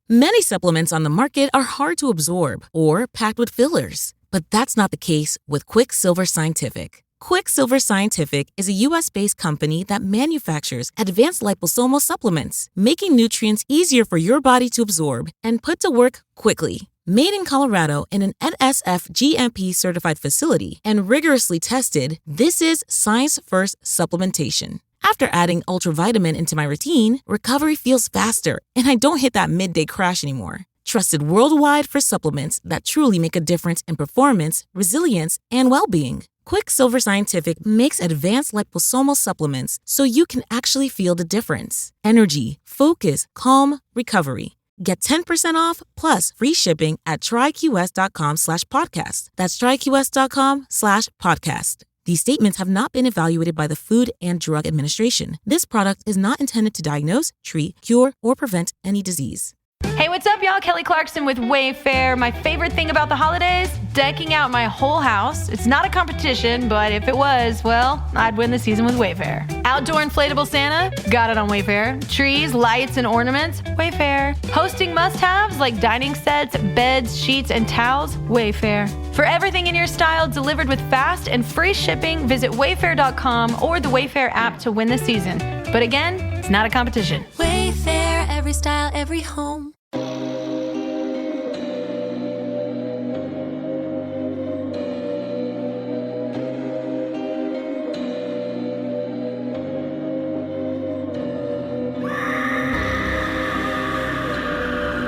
Many supplements on the market are hard to absorb or packed with fillers, but that's not the case with Quicksilver Scientific. Quicksilver Scientific is a U.S.-based company that manufactures advanced liposomal supplements, making nutrients easier for your body to absorb and put to work quickly. Made in Colorado in an NSF GMP certified facility and rigorously tested, this is science-first supplementation. After adding ultravitamin into my routine, recovery feels faster and I don't hit that midday crash anymore. Trusted worldwide for supplements that truly make a difference in performance, resilience, and well-being. Quicksilver Scientific makes advanced liposomal supplements so you can actually feel the difference. Energy, focus, calm, recovery. Get 10% off plus free shipping at tryqs.com/podcast. That's tryqs.com/podcast. These statements have not been evaluated by the Food and Drug Administration. This product is not intended to diagnose, treat, cure, or prevent any disease. Hey, what's up, y'all? Kelly Clarkson with Wayfair. My favorite thing about the holidays? Decking out my whole house. It's not a competition, but if it was, well, I'd win the season with Wayfair. Outdoor inflatable Santa? Got it on Wayfair. Trees, lights, and ornaments? Wayfair. Hosting must-haves like dining sets, beds, sheets, and towels? Wayfair. For everything in your style delivered with fast and free shipping, visit wayfair.com or the Wayfair app to win the season. But again, it's not a competition. Wayfair, every style, every home.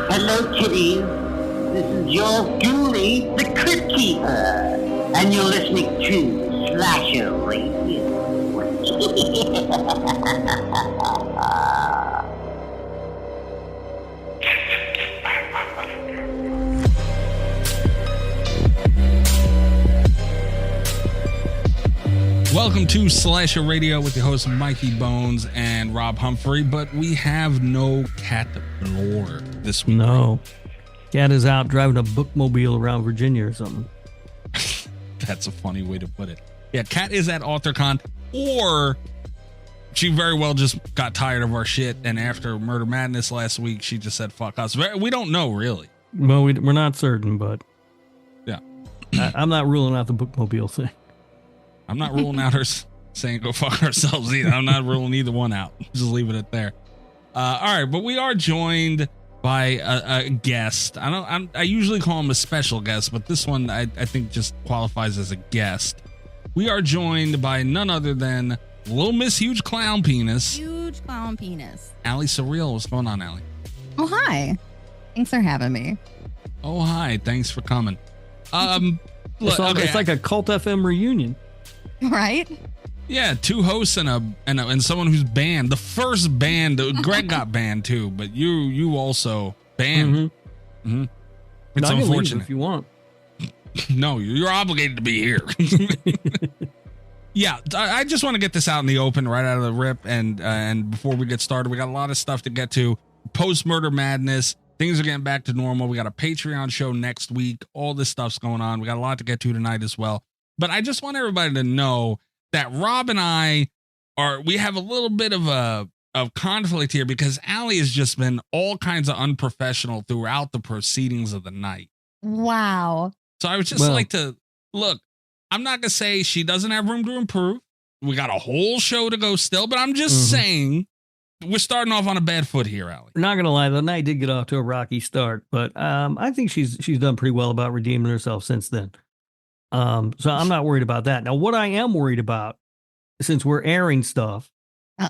Hello, kitties. This is yours truly, the Crypt Keeper, and you're listening to Slasher Radio. Welcome to Slasher Radio with your hosts Mikey Bones and Rob Humphrey, but we have no Cat Lore this week. No. Cat is out driving a bookmobile around Virginia or something. That's a funny way to put it. Yeah, Cat is at AuthorCon, or she very well just got tired of our shit, and after Murder Madness last week, she just said, fuck us. We don't know, really. Well, we're not certain, but yeah, I'm not ruling out the bookmobile thing. I'm not ruling out her saying go fuck ourselves either. I'm not ruling either one out. Just leave it at there. All right, but we are joined by a guest. I usually call him a special guest, but this one I think just qualifies as a guest. We are joined by none other than Little Miss Huge Clown Penis. Huge Clown Penis. Aly Surreal. What's going on, Aly? Oh, hi. Thanks for having me. Oh, hi. Thanks for coming. Look, it's like a Cult FM reunion. Right? Yeah, two hosts and someone who's banned. The first band, Greg got banned too, but you also banned. Mm-hmm. It's unfortunate if you want. No, you're obligated to be here. Yeah, I just want to get this out in the open right out of the rip, and before we get started, we got a lot of stuff to get to. Post Murder Madness, things are getting back to normal. We got a Patreon show next week. All this stuff's going on. We got a lot to get to tonight as well. But I just want everybody to know that Rob and I we have a little bit of conflict here because Aly has just been all kinds of unprofessional throughout the proceedings of the night. Wow. So I would just like to look, I'm not going to say she doesn't have room to improve. We got a whole show to go still, but I'm just saying we're starting off on a bad foot here, Aly. Not going to lie, the night did get off to a rocky start, but I think she's done pretty well about redeeming herself since then. So I'm not worried about that. Now, what I am worried about, since we're airing stuff,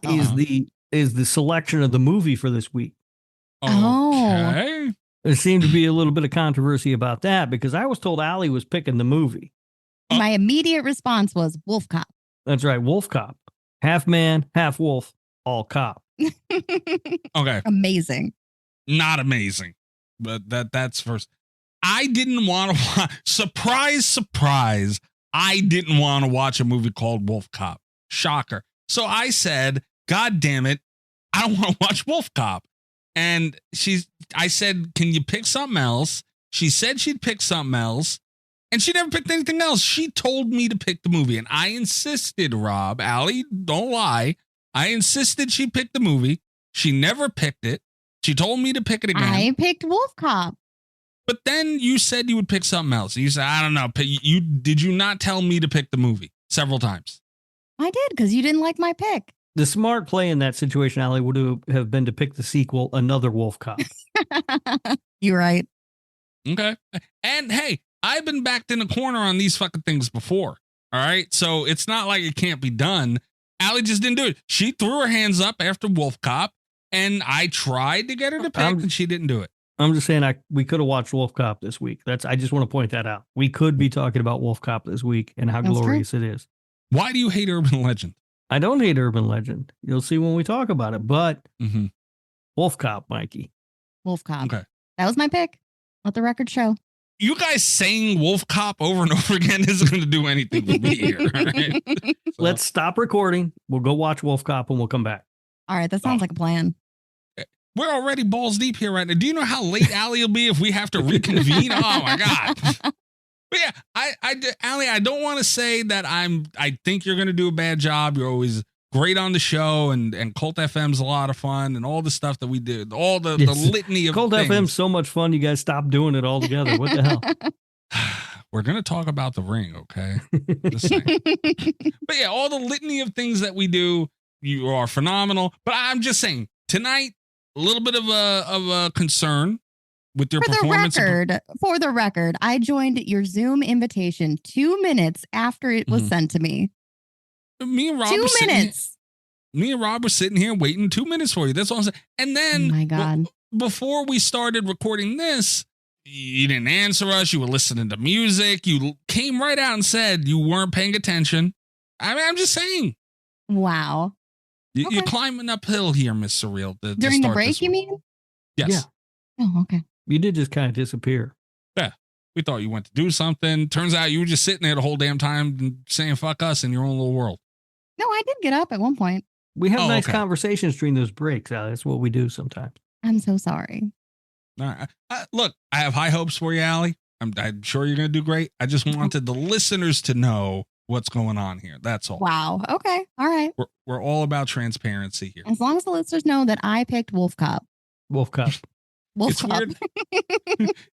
is the selection of the movie for this week. Okay. There seemed to be a little bit of controversy about that because I was told Aly was picking the movie. My immediate response was Wolf Cop. That's right, Wolf Cop. Half man, half wolf, all cop. Okay. Amazing. Not amazing, but that's first. I didn't want to watch, surprise, I didn't want to watch a movie called Wolf Cop. Shocker. So I said, God damn it, I don't want to watch Wolf Cop. And I said, can you pick something else? She said she'd pick something else, and she never picked anything else. She told me to pick the movie, and I insisted, Rob, Aly, don't lie. I insisted she pick the movie. She never picked it. She told me to pick it again. I picked Wolf Cop. But then you said you would pick something else. You said, I don't know. Did you not tell me to pick the movie several times? I did, because you didn't like my pick. The smart play in that situation, Aly, would have been to pick the sequel, Another Wolf Cop. You're right. Okay. And hey, I've been backed in a corner on these fucking things before. All right. So it's not like it can't be done. Aly just didn't do it. She threw her hands up after Wolf Cop, and I tried to get her to pick, and she didn't do it. I'm just saying we could have watched Wolf Cop this week. I just want to point that out. We could be talking about Wolf Cop this week and how glorious it is. Why do you hate Urban Legend? I don't hate Urban Legend. You'll see when we talk about it, but Wolf Cop, Mikey. Wolf Cop. Okay. That was my pick. Let the record show. You guys saying Wolf Cop over and over again isn't going to do anything for me here. All right? So, let's stop recording. We'll go watch Wolf Cop and we'll come back. All right. That sounds like a plan. We're already balls deep here right now. Do you know how late Aly will be if we have to reconvene? Oh my God. But yeah, Aly, I don't want to say that I think you're going to do a bad job. You're always great on the show, and Cult FM's a lot of fun, and all the stuff that we do, all the litany of Cult things. FM's so much fun. You guys stop doing it all together. What the hell? We're going to talk about the ring. Okay. Just saying. But yeah, all the litany of things that we do, you are phenomenal. But I'm just saying tonight, a little bit of a concern with your performance. For the record, I joined your Zoom invitation 2 minutes after it was sent to me. Me and Rob 2 minutes. Me and Rob were sitting here waiting 2 minutes for you. That's all I'm saying. And then, oh my God, before we started recording this, you didn't answer us. You were listening to music. You came right out and said you weren't paying attention. I mean, I'm just saying. Wow. You're climbing uphill here, Miss Surreal. During the break, you mean? Yes. Yeah. Oh, okay. You did just kind of disappear. Yeah. We thought you went to do something. Turns out you were just sitting there the whole damn time and saying fuck us in your own little world. No, I did get up at one point. We have nice conversations during those breaks, Aly. That's what we do sometimes. I'm so sorry. All right. Look, I have high hopes for you, Aly. I'm sure you're going to do great. I just wanted the listeners to know what's going on here. That's all. Wow. Okay. All right. We're all about transparency here. As long as the listeners know that I picked Wolf Cop. Wolf Cop. It's weird.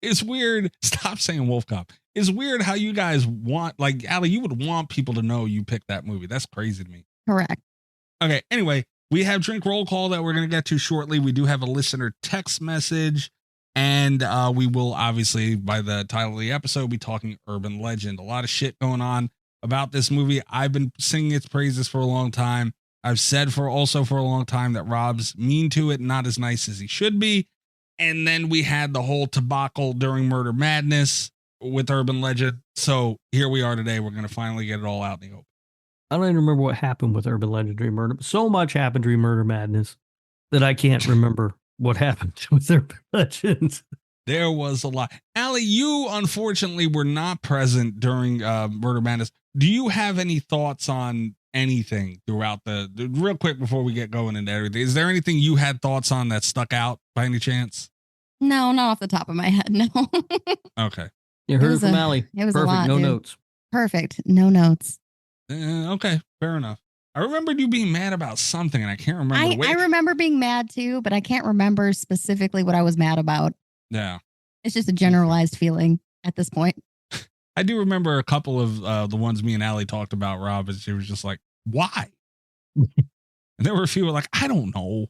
It's weird. Stop saying Wolf Cop. It's weird how you guys want, like, Aly, you would want people to know you picked that movie. That's crazy to me. Correct. Okay. Anyway, we have drink roll call that we're going to get to shortly. We do have a listener text message, and we will obviously, by the title of the episode, be talking Urban Legend. A lot of shit going on about this movie. I've been singing its praises for a long time. I've said for a long time that Rob's mean to it, not as nice as he should be. And then we had the whole debacle during Murder Madness with Urban Legend. So here we are today. We're going to finally get it all out in the open. I don't even remember what happened with Urban Legend during Murder. So much happened during Murder Madness that I can't remember what happened with Urban Legend. There was a lot. Aly, you unfortunately were not present during Murder Madness. Do you have any thoughts on anything throughout the real quick before we get going into everything? Is there anything you had thoughts on that stuck out by any chance? No, not off the top of my head. No. Okay. You heard it from Aly. It was perfect. A lot, no dude. Notes. Perfect. No notes. Okay. Fair enough. I remembered you being mad about something, and I can't remember. I remember being mad too, but I can't remember specifically what I was mad about. Yeah. It's just a generalized feeling at this point. I do remember a couple of the ones me and Aly talked about, Rob, and she was just like, why? And there were a few like, I don't know.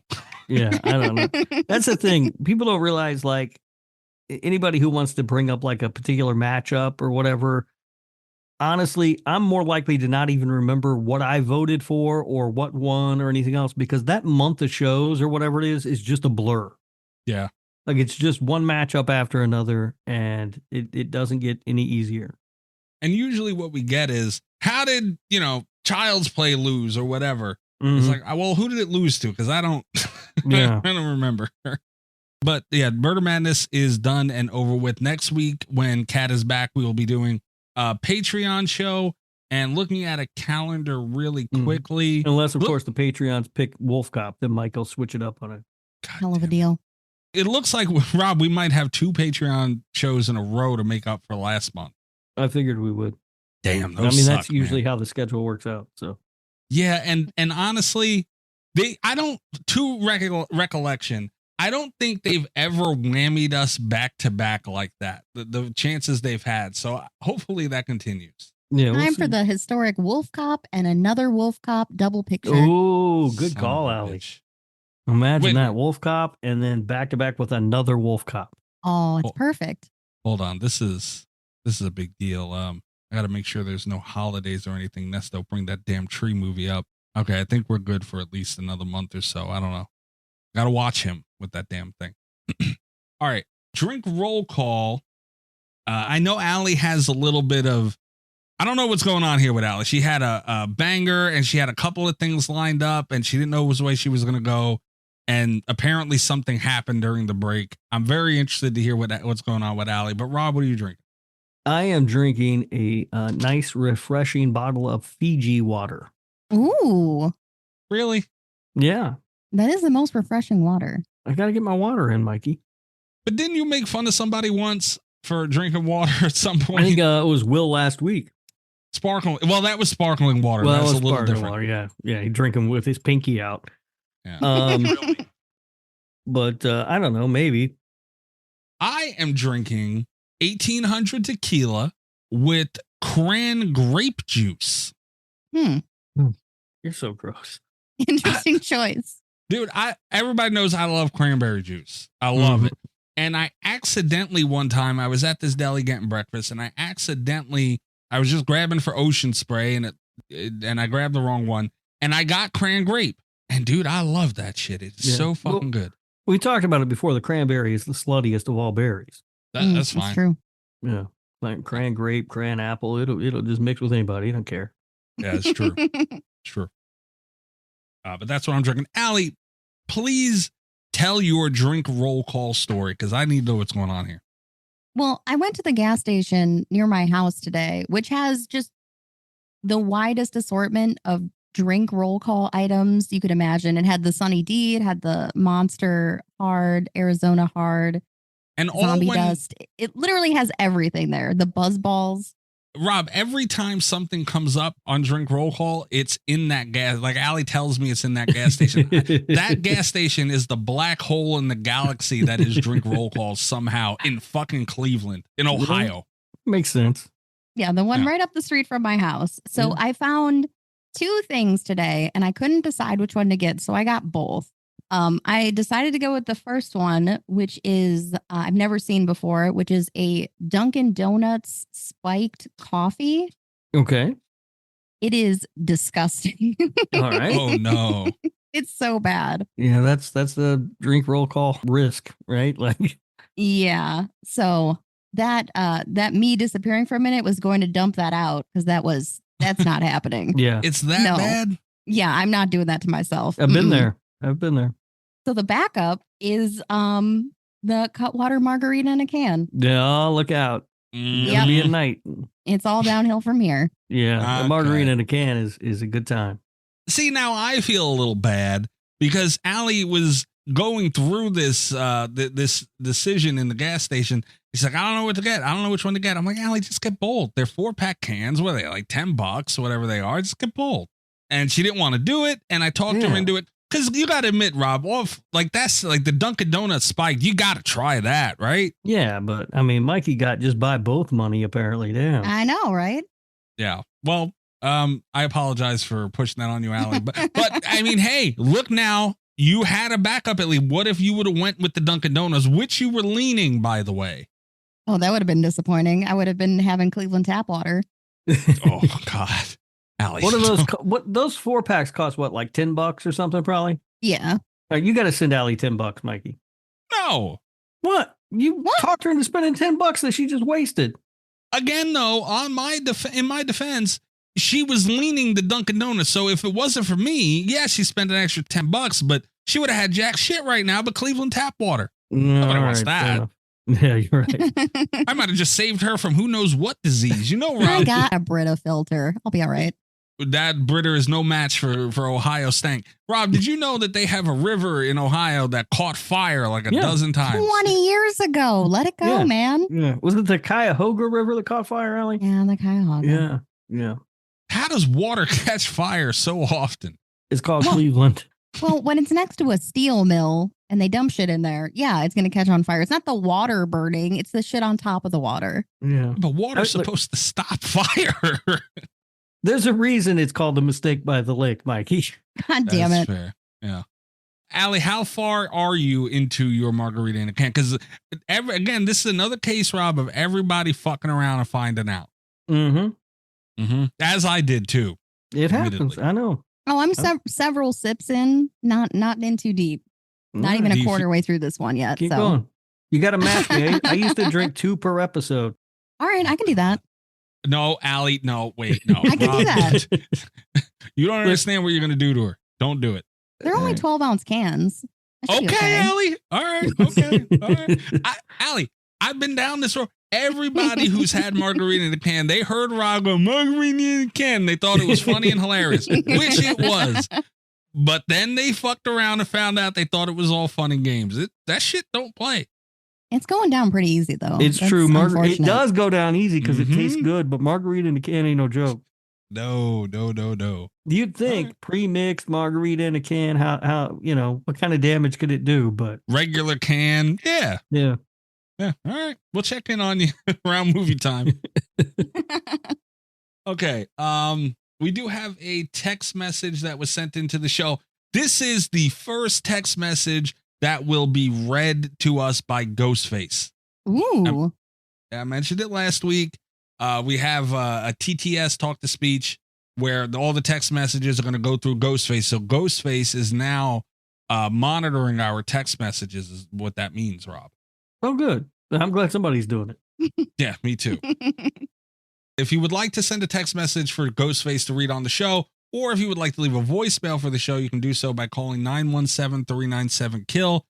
Yeah, I don't know. That's the thing. People don't realize, like, anybody who wants to bring up like a particular matchup or whatever, honestly, I'm more likely to not even remember what I voted for or what won or anything else, because that month of shows or whatever it is just a blur. Yeah. Like, it's just one matchup after another, and it doesn't get any easier. And usually what we get is, how did, Child's Play lose or whatever? It's like, well, who did it lose to? Because I don't, Yeah. I don't remember. But yeah, Murder Madness is done and over with. Next week, when Kat is back, we will be doing a Patreon show and looking at a calendar really quickly. Unless, of course, the Patreons pick Wolf Cop, then Mike will switch it up on it. Hell of a deal. It looks like, Rob, we might have 2 Patreon shows in a row to make up for last month. I figured we would. Damn, that's usually how the schedule works out. So yeah, and honestly, recollection, I don't think they've ever whammied us back to back like that. The chances they've had. So hopefully that continues. Yeah, Time for the historic Wolf Cop and another Wolf Cop double picture. Oh, good Son call, of a Aly. bitch. Imagine Wait. that Wolf Cop and then back to back with another Wolf Cop. Oh, it's Oh. perfect. Hold on. This is a big deal. I got to make sure there's no holidays or anything. Nesto, bring that damn tree movie up. Okay, I think we're good for at least another month or so. I don't know. Got to watch him with that damn thing. All right, drink roll call. I know Aly has a little bit of. I don't know what's going on here with Aly. She had a banger and she had a couple of things lined up and she didn't know which way she was going to go. And apparently something happened during the break. I'm very interested to hear what's going on with Aly. But Rob, what are you drinking? I am drinking a nice, refreshing bottle of Fiji water. Ooh, Really? Yeah, that is the most refreshing water. I got to get my water in, Mikey. But didn't you make fun of somebody once for drinking water at some point? I think it was Will last week. Sparkling. Well, that was sparkling water. Well, That's it a was little sparkling different. water. Yeah, he drinking with his pinky out. Yeah. But I don't know, maybe. I am drinking 1800 tequila with cran grape juice. Hmm. You're so gross. Interesting choice. Dude, everybody knows I love cranberry juice. I love it. And I accidentally one time I was at this deli getting breakfast and I was just grabbing for ocean spray and I grabbed the wrong one and I got cran grape. And dude, I love that shit. It's so fucking good. We talked about it before. The cranberry is the sluttiest of all berries. That's fine. True. Yeah. Like cran grape, cran apple. It'll just mix with anybody. I don't care. Yeah, it's true. It's true. But that's what I'm drinking. Aly, please tell your drink roll call story because I need to know what's going on here. Well, I went to the gas station near my house today, which has just the widest assortment of drink roll call items you could imagine. It had the Sunny D, it had the Monster Hard, Arizona Hard, And Zombie Dust. It literally has everything there. The Buzz Balls. Rob, every time something comes up on drink roll call, it's in that gas. Like Aly tells me it's in that gas station. That gas station is the black hole in the galaxy that is drink roll call somehow in fucking Cleveland, in Ohio. Makes sense. Yeah, the one right up the street from my house. So I found 2 things today and I couldn't decide which one to get. So I got both. I decided to go with the first one, which is I've never seen before, which is a Dunkin' Donuts spiked coffee. Okay. It is disgusting. All right. Oh no. It's so bad. Yeah, that's the drink roll call risk, right? Like, Yeah. So that me disappearing for a minute was going to dump that out because that's not happening. yeah, It's that No. bad? Yeah, I'm not doing that to myself. I've been Mm-mm. there. I've been there. So the backup is the Cutwater margarita in a can. Yeah, look out. Mm. It'll be a night. It's all downhill from here. Yeah, Okay. the margarita in a can is a good time. See, now I feel a little bad because Aly was going through this this decision in the gas station. He's like, I don't know what to get. I don't know which one to get. I'm like, Aly, just get both. They're 4-pack cans. What are they, like $10, whatever they are? Just get both. And she didn't want to do it. And I talked her into it. Because you got to admit, Rob, that's like the Dunkin' Donuts spike. You got to try that, right? Yeah, but I mean, Mikey got just buy both money apparently. Damn. I know, right? Yeah. Well, I apologize for pushing that on you, Aly. But I mean, hey, look now. You had a backup at least. What if you would have went with the Dunkin' Donuts, which you were leaning, by the way? Oh, that would have been disappointing. I would have been having Cleveland tap water. Oh God, Aly. What are those? What those 4-packs cost? What, like $10 or something? Probably. Yeah. All right, you got to send Aly $10, Mikey. No. What? You talked her into spending $10 that she just wasted. Again, though, in my defense, she was leaning the Dunkin' Donuts. So if it wasn't for me, yeah, she spent an extra $10, but she would have had jack shit right now. But Cleveland tap water. Nobody wants that. Yeah, you're right. I might have just saved her from who knows what disease. You know, I Rob, got a Brita filter. I'll be all right. that Britter is no match for Ohio stank. Rob, did you know that they have a river in Ohio that caught fire like a dozen times? 20 years ago. Let it go, Yeah. man. Yeah. Was it the Cuyahoga River that caught fire, Aly? Yeah, the Cuyahoga. Yeah. Yeah. How does water catch fire so often? It's called Cleveland. Well, when it's next to a steel mill and they dump shit in there, yeah, it's going to catch on fire. It's not the water burning, it's the shit on top of the water. Yeah. But water's supposed to stop fire. There's a reason it's called a mistake by the lake, Mikey. God damn it. Fair. Yeah. Aly, how far are you into your margarita in a can? Because again, this is another case, Rob, of everybody fucking around and finding out. As I did too. It happens. I know. Oh, I'm several sips in, not in too deep. Not even a quarter way through this one yet. Keep going. You got to match me. I used to drink 2 per episode. All right, I can do that. No, Aly, no, wait, no. I can do that. You don't understand what you're going to do to her. Don't do it. They're only 12-ounce cans. Okay, Aly. All right. Okay. All right. Aly, I've been down this road. Everybody who's had margarita in a can, they heard Rob go, margarita in a can. They thought it was funny and hilarious, which it was. But then they fucked around and found out they thought it was all fun and games. That shit don't play. It's going down pretty easy, though. It's true. It does go down easy because it tastes good, but margarita in a can ain't no joke. No. You'd think pre-mixed margarita in a can, how what kind of damage could it do? But regular can, yeah. All right, we'll check in on you around movie time. Okay. We do have a text message that was sent into the show. This is the first text message that will be read to us by Ghostface. Ooh. I mentioned it last week. We have a TTS, talk to speech, where all the text messages are going to go through Ghostface. So Ghostface is now monitoring our text messages, is what that means, Rob. Oh, good. I'm glad somebody's doing it. Yeah, me too. If you would like to send a text message for Ghostface to read on the show, or if you would like to leave a voicemail for the show, you can do so by calling 917-397-KILL.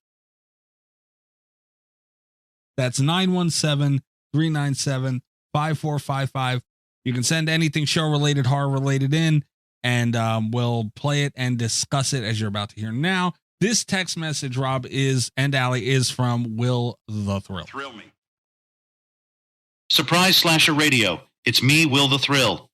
That's 917-397-5455. You can send anything show-related, horror-related in, and we'll play it and discuss it as you're about to hear now. This text message, Rob, and Aly, is from Will the Thrill. Thrill me. Surprise Slasher Radio. It's me, Will the Thrill.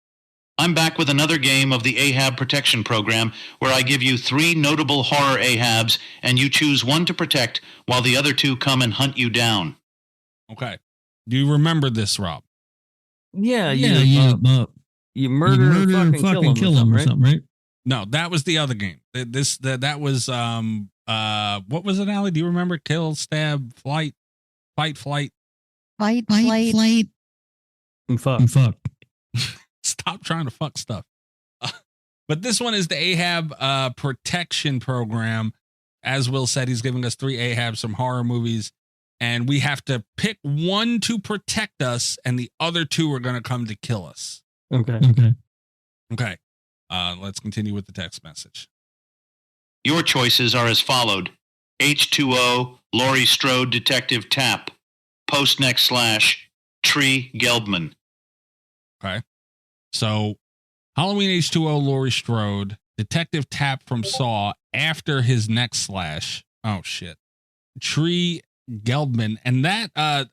I'm back with another game of the Ahab Protection Program, where I give you 3 notable horror Ahabs, and you choose one to protect while the other 2 come and hunt you down. Okay. Do you remember this, Rob? Yeah. You murder and fucking kill him or something, right? No, that was the other game. That was what was it, Aly? Do you remember? Kill, stab, flight, fight, flight. Fight. And fuck. Stop trying to fuck stuff. But this one is the Ahab protection program. As Will said, he's giving us 3 Ahabs from horror movies, and we have to pick one to protect us, and the other 2 are going to come to kill us. Okay. Let's continue with the text message. Your choices are as followed. H2O, Laurie Strode, Detective Tapp. Post / Tree Gelbman. Okay. So Halloween H2O, Laurie Strode, Detective Tapp from Saw after his next / oh shit. Tree Gelbman. And that I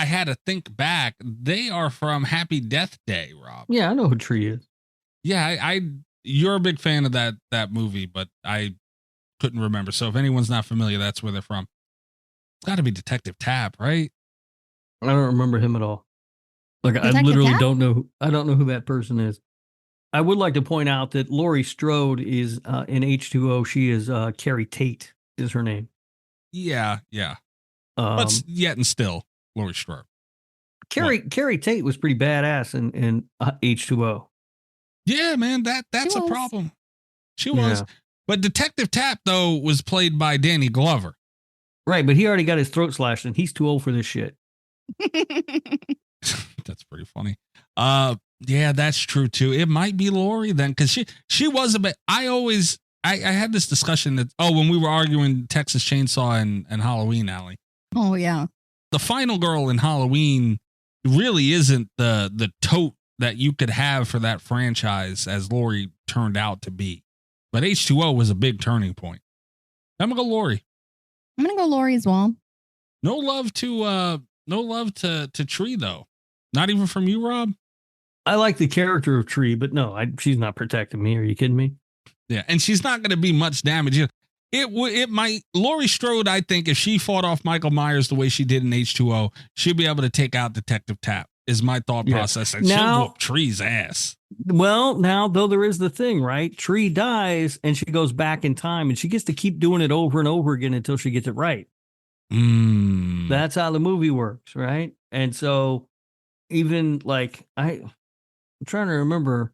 had to think back. They are from Happy Death Day, Rob. Yeah, I know who Tree is. Yeah, you're a big fan of that movie, but I couldn't remember. So if anyone's not familiar, that's where they're from. It's got to be Detective Tapp, right? I don't remember him at all. Like Detective I literally Tapp? don't know. I don't know who that person is. I would like to point out that Laurie Strode is in H2O. She is Carrie Tate is her name. Yeah. But yet and still, Laurie Strode. Carrie Tate was pretty badass in H2O. Yeah, man, that's a problem. She was. Yeah. But Detective Tapp, though, was played by Danny Glover. Right, but he already got his throat slashed, and he's too old for this shit. That's pretty funny. Yeah, that's true, too. It might be Laurie then, because she was a bit... I had this discussion that... when we were arguing Texas Chainsaw and Halloween, Aly. Oh, yeah. The final girl in Halloween really isn't the tote that you could have for that franchise as Laurie turned out to be. But H2O was a big turning point. I'm gonna go Laurie. I'm gonna go Laurie as well. No love to Tree though. Not even from you, Rob. I like the character of Tree, but no, she's not protecting me. Are you kidding me? Yeah, and she's not gonna be much damage. It might. Laurie Strode, I think, if she fought off Michael Myers the way she did in H2O, she'd be able to take out Detective Tapp. Is my thought process, and she'll whoop Tree's ass. Well, now though there is the thing, right? Tree dies, and she goes back in time, and she gets to keep doing it over and over again until she gets it right. That's how the movie works, right? And so, even like I'm trying to remember,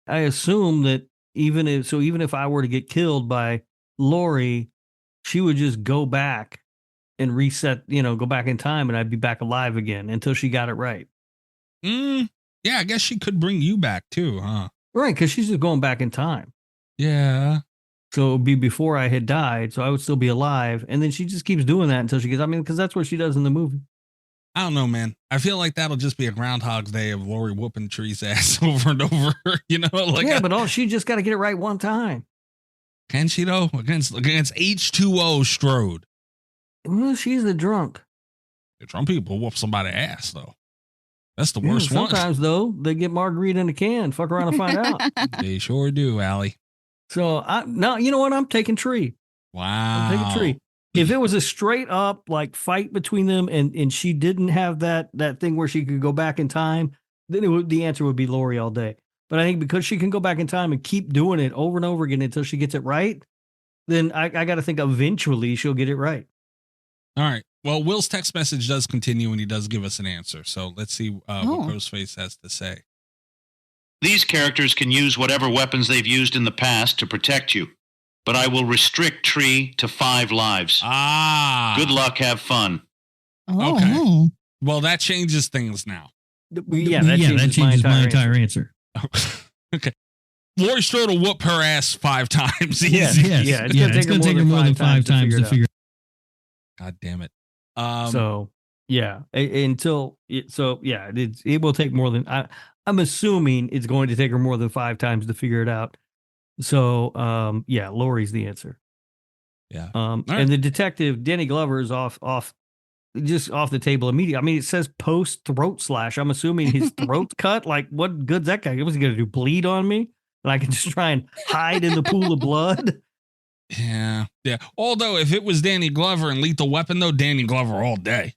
I assume that even if I were to get killed by Laurie, she would just go back and reset, go back in time, and I'd be back alive again until she got it right. Yeah, I guess she could bring you back too, huh? Right, because she's just going back in time. Yeah. So it would be before I had died, so I would still be alive. And then she just keeps doing that until she gets, because that's what she does in the movie. I don't know, man. I feel like that'll just be a Groundhog's Day of Laurie whooping Tree's ass over and over, But she just got to get it right one time. Can she though? Against H2O Strode. Well, she's the drunk. The drunk people whoop somebody's ass though. That's the worst one. Sometimes though, they get margarita in a can. Fuck around and find out. They sure do, Aly. So now you know what? I'm taking Tree. Wow. I'm taking Tree. If it was a straight up like fight between them and she didn't have that thing where she could go back in time, then the answer would be Laurie all day. But I think because she can go back in time and keep doing it over and over again until she gets it right, then I got to think eventually she'll get it right. All right. Well, Will's text message does continue and he does give us an answer. So let's see what Ghostface has to say. These characters can use whatever weapons they've used in the past to protect you, but I will restrict Tree to 5 lives. Good luck, have fun. Okay. Well, that changes things now. That changes my entire answer. Okay. Laurie Strode will whoop her ass 5 times. Easy. It's going to take her more than 5 times to figure it out. God damn it. It will take more than I'm assuming it's going to take her more than 5 times to figure it out. So Laurie's the answer. Yeah. Right. And the detective Danny Glover is off the table immediately. I mean, it says post throat slash. I'm assuming his throat's cut. Like, what good's that guy? What's he gonna do? Bleed on me? And I can just try and hide in the pool of blood. Yeah. Although if it was Danny Glover and Lethal Weapon, though, Danny Glover all day.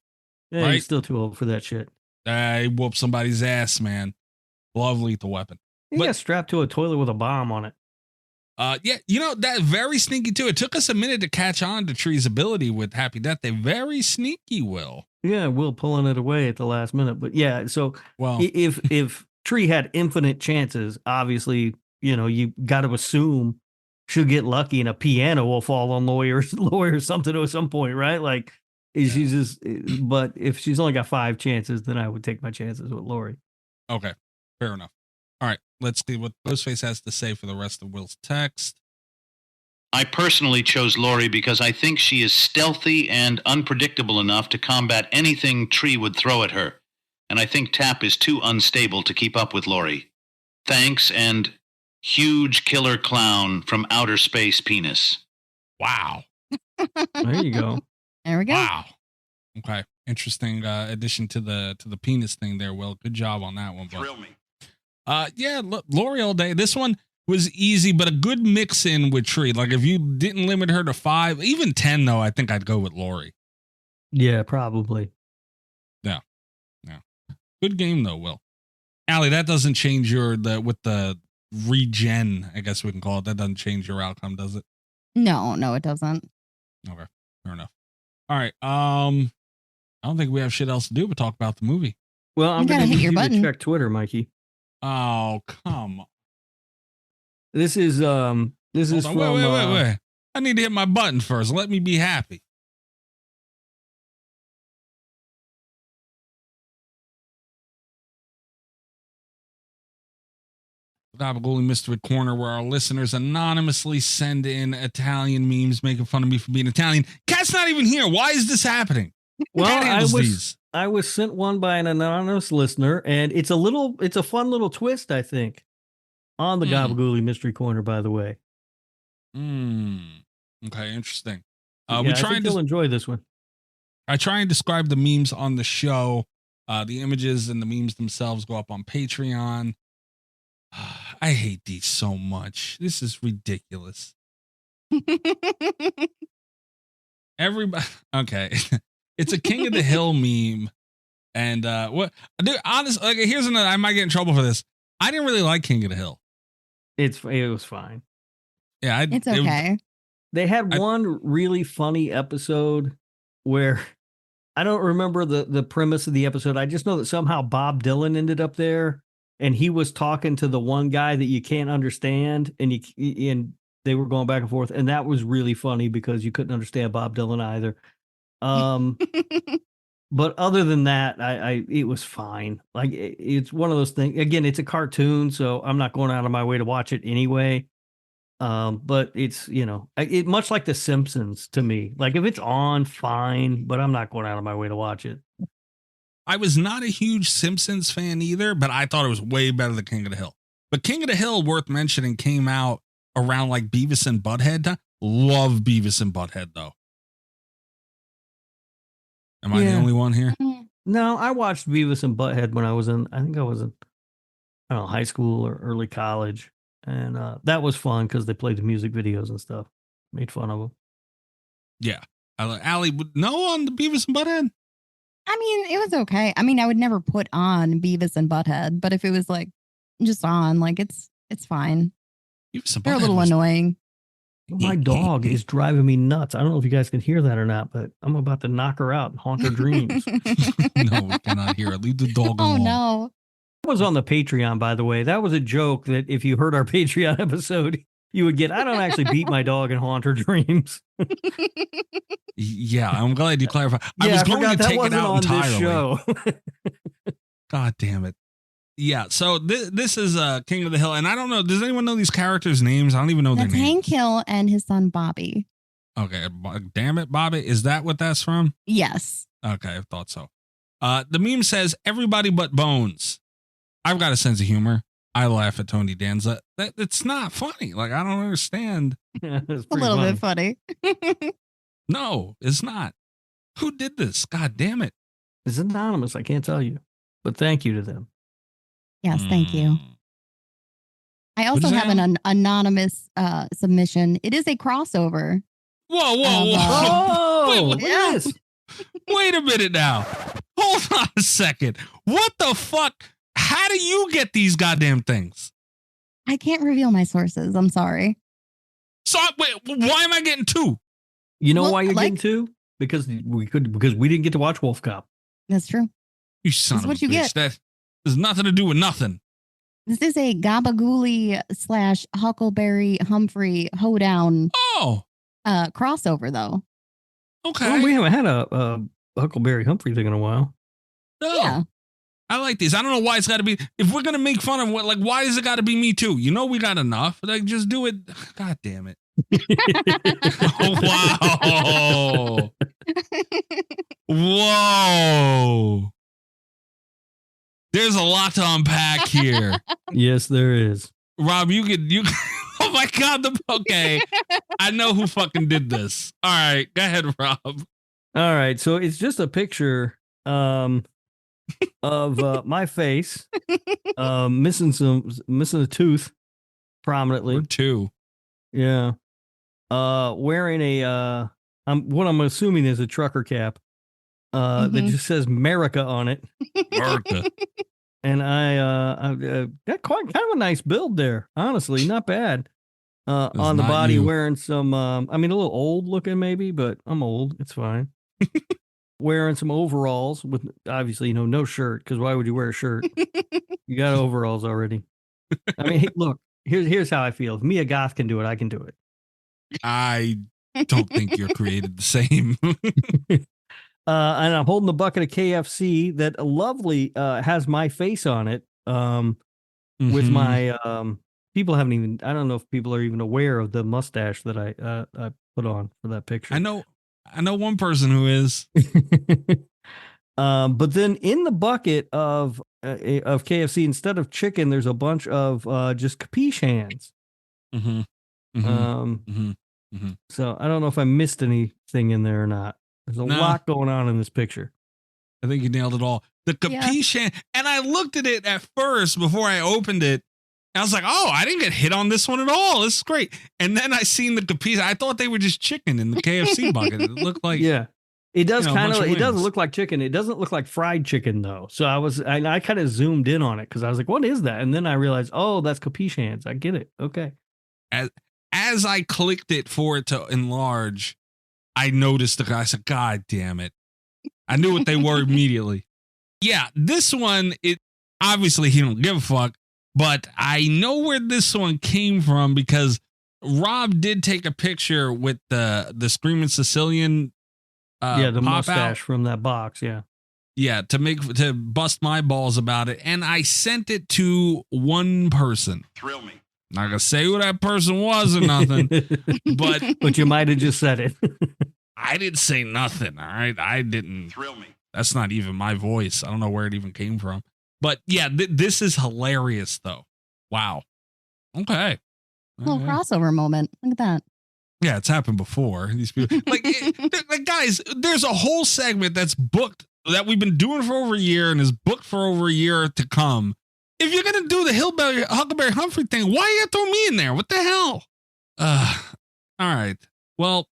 Yeah, right? He's still too old for that shit. He whooped somebody's ass, man. Love Lethal Weapon. He got strapped to a toilet with a bomb on it. That's very sneaky too. It took us a minute to catch on to Tree's ability with Happy Death Day. Very sneaky, Will. Yeah, Will pulling it away at the last minute. But yeah, so if Tree had infinite chances, obviously, you got to assume she'll get lucky and a piano will fall on Laurie or something at some point, right? Like, she's just. But if she's only got 5 chances, then I would take my chances with Laurie. Okay, fair enough. All right, let's see what Ghostface has to say for the rest of Will's text. I personally chose Laurie because I think she is stealthy and unpredictable enough to combat anything Tree would throw at her. And I think Tapp is too unstable to keep up with Laurie. Thanks, and huge killer clown from outer space penis. Wow. There you go. There we go. Wow. Okay. Interesting addition to the penis thing there, Will. Good job on that one. Thrill me. Laurie all day. This one was easy, but a good mix in with Tree. Like if you didn't limit her to 5, even 10, though, I think I'd go with Laurie. Yeah, probably. Yeah. Good game though, Will. Aly, that doesn't change with the regen, I guess we can call it. That doesn't change your outcome, does it? No, it doesn't. Okay, fair enough. All right. I don't think we have shit else to do but talk about the movie. Well, I'm going to need you to check Twitter, Mikey. Oh, come on. This is from... Wait. I need to hit my button first. Let me be happy. Gabaguli Mystery Corner, where our listeners anonymously send in Italian memes making fun of me for being Italian. Cat's not even here. Why is this happening? Well, I was sent one by an anonymous listener, and it's a fun little twist, I think, on the Gabaguli Mystery Corner, by the way. Okay, interesting. I think you'll enjoy this one. I try and describe the memes on the show. The images and the memes themselves go up on Patreon. I hate these so much. This is ridiculous. Everybody, okay. It's a King of the Hill meme. And what, dude, honestly, like, here's another, I might get in trouble for this. I didn't really like King of the Hill. It was fine. Yeah, It's okay. They had one really funny episode where I don't remember the premise of the episode. I just know that somehow Bob Dylan ended up there, and he was talking to the one guy that you can't understand, and they were going back and forth, and that was really funny because you couldn't understand Bob Dylan either. But other than that, it was fine. Like it's one of those things. Again, it's a cartoon, so I'm not going out of my way to watch it anyway. But it's, it much like The Simpsons to me. Like if it's on, fine, but I'm not going out of my way to watch it. I was not a huge Simpsons fan either, but I thought it was way better than King of the Hill. But King of the Hill, worth mentioning, came out around like Beavis and Butthead. Love Beavis and Butthead though. Am I the only one here? No, I watched Beavis and Butthead when I was in I don't know, high school or early college. And that was fun because they played the music videos and stuff. Made fun of them. Yeah. Aly, no on the Beavis and Butthead? I mean, it was okay. I mean, I would never put on Beavis and Butthead, but if it was like just on, like it's fine. They're a little annoying. My dog is driving me nuts. I don't know if you guys can hear that or not, but I'm about to knock her out and haunt her dreams. No, we cannot hear it. Leave the dog alone. Oh, no. That was on the Patreon, by the way. That was a joke that if you heard our Patreon episode, you would get. I don't actually beat my dog and haunt her dreams. Yeah, I'm glad you clarified. I was going to take it out entirely. Show. God damn it. Yeah, so this is King of the Hill, and I don't know. Does anyone know these characters' names? I don't even know their names. Hank Hill and his son Bobby. Okay, damn it, Bobby. Is that what that's from? Yes. Okay, I thought so. The meme says, everybody but Bones. I've got a sense of humor. I laugh at Tony Danza. It's not funny. Like, I don't understand. Yeah, a little bit funny. No, it's not. Who did this? God damn it. It's anonymous. I can't tell you, but thank you to them. Yes, thank you. I also have an anonymous submission. It is a crossover. Whoa. Wait, yes. Wait a minute now. Hold on a second. What the fuck? How do you get these goddamn things? I can't reveal my sources. I'm sorry. So wait, why am I getting two? You know why you're getting two? Because we didn't get to watch Wolf Cop. That's true. You son of a bitch. That has nothing to do with nothing. This is a Gabagool / Huckleberry Humphrey hoedown crossover, though. Okay. Well, we haven't had a Huckleberry Humphrey thing in a while. No. Yeah. I like these. I don't know why it's got to be. If we're gonna make fun of what, like, why is it got to be me too? You know, we got enough. Like, just do it. God damn it! Wow! Whoa! There's a lot to unpack here. Yes, there is. Rob, you. Oh my God! Okay, I know who fucking did this. All right, go ahead, Rob. All right, so it's just a picture. Of my face, missing a tooth prominently. Or two. Yeah. Wearing a what I'm assuming is a trucker cap. That just says America on it. America. And I got quite kind of a nice build there. Honestly, not bad. On the body, wearing some a little old looking maybe, but I'm old. It's fine. Wearing some overalls with obviously no shirt, because why would you wear a shirt? You got overalls already. I mean, hey, look, here's how I feel. If Mia Goth can do it, I can do it. I don't think you're created the same. And I'm holding the bucket of KFC that lovely has my face on it. With my people haven't even. I don't know if people are even aware of the mustache that I put on for that picture. I know one person who is. But then in the bucket of KFC, instead of chicken, there's a bunch of just capiche hands. So I don't know if I missed anything in there or not. There's a lot going on in this picture. I think you nailed it all. The capiche hand, and I looked at it at first before I opened it, I was like, oh, I didn't get hit on this one at all. This is great. And then I seen the capis. I thought they were just chicken in the KFC bucket. It looked like It does kind of. It doesn't look like chicken. It doesn't look like fried chicken though. So I kind of zoomed in on it because I was like, "What is that?" And then I realized, oh, that's capiche hands. I get it. Okay. As I clicked it for it to enlarge, I noticed the guy. I said, "God damn it!" I knew what they were immediately. Yeah, this one. It obviously he don't give a fuck, but I know where this one came from because Rob did take a picture with the Screaming Sicilian. The mustache from that box. Yeah, to bust my balls about it. And I sent it to one person. Thrill me. Not gonna say who that person was or nothing, but you might have just said it. I didn't say nothing. All right. I didn't. Thrill me. That's not even my voice. I don't know where it even came from. But yeah, this is hilarious though. Wow. Okay. Little crossover moment. Look at that. Yeah, it's happened before. These people, like guys, there's a whole segment that's booked that we've been doing for over a year and is booked for over a year to come. If you're gonna do the Huckleberry Humphrey thing, why you throw me in there? What the hell? All right. Well,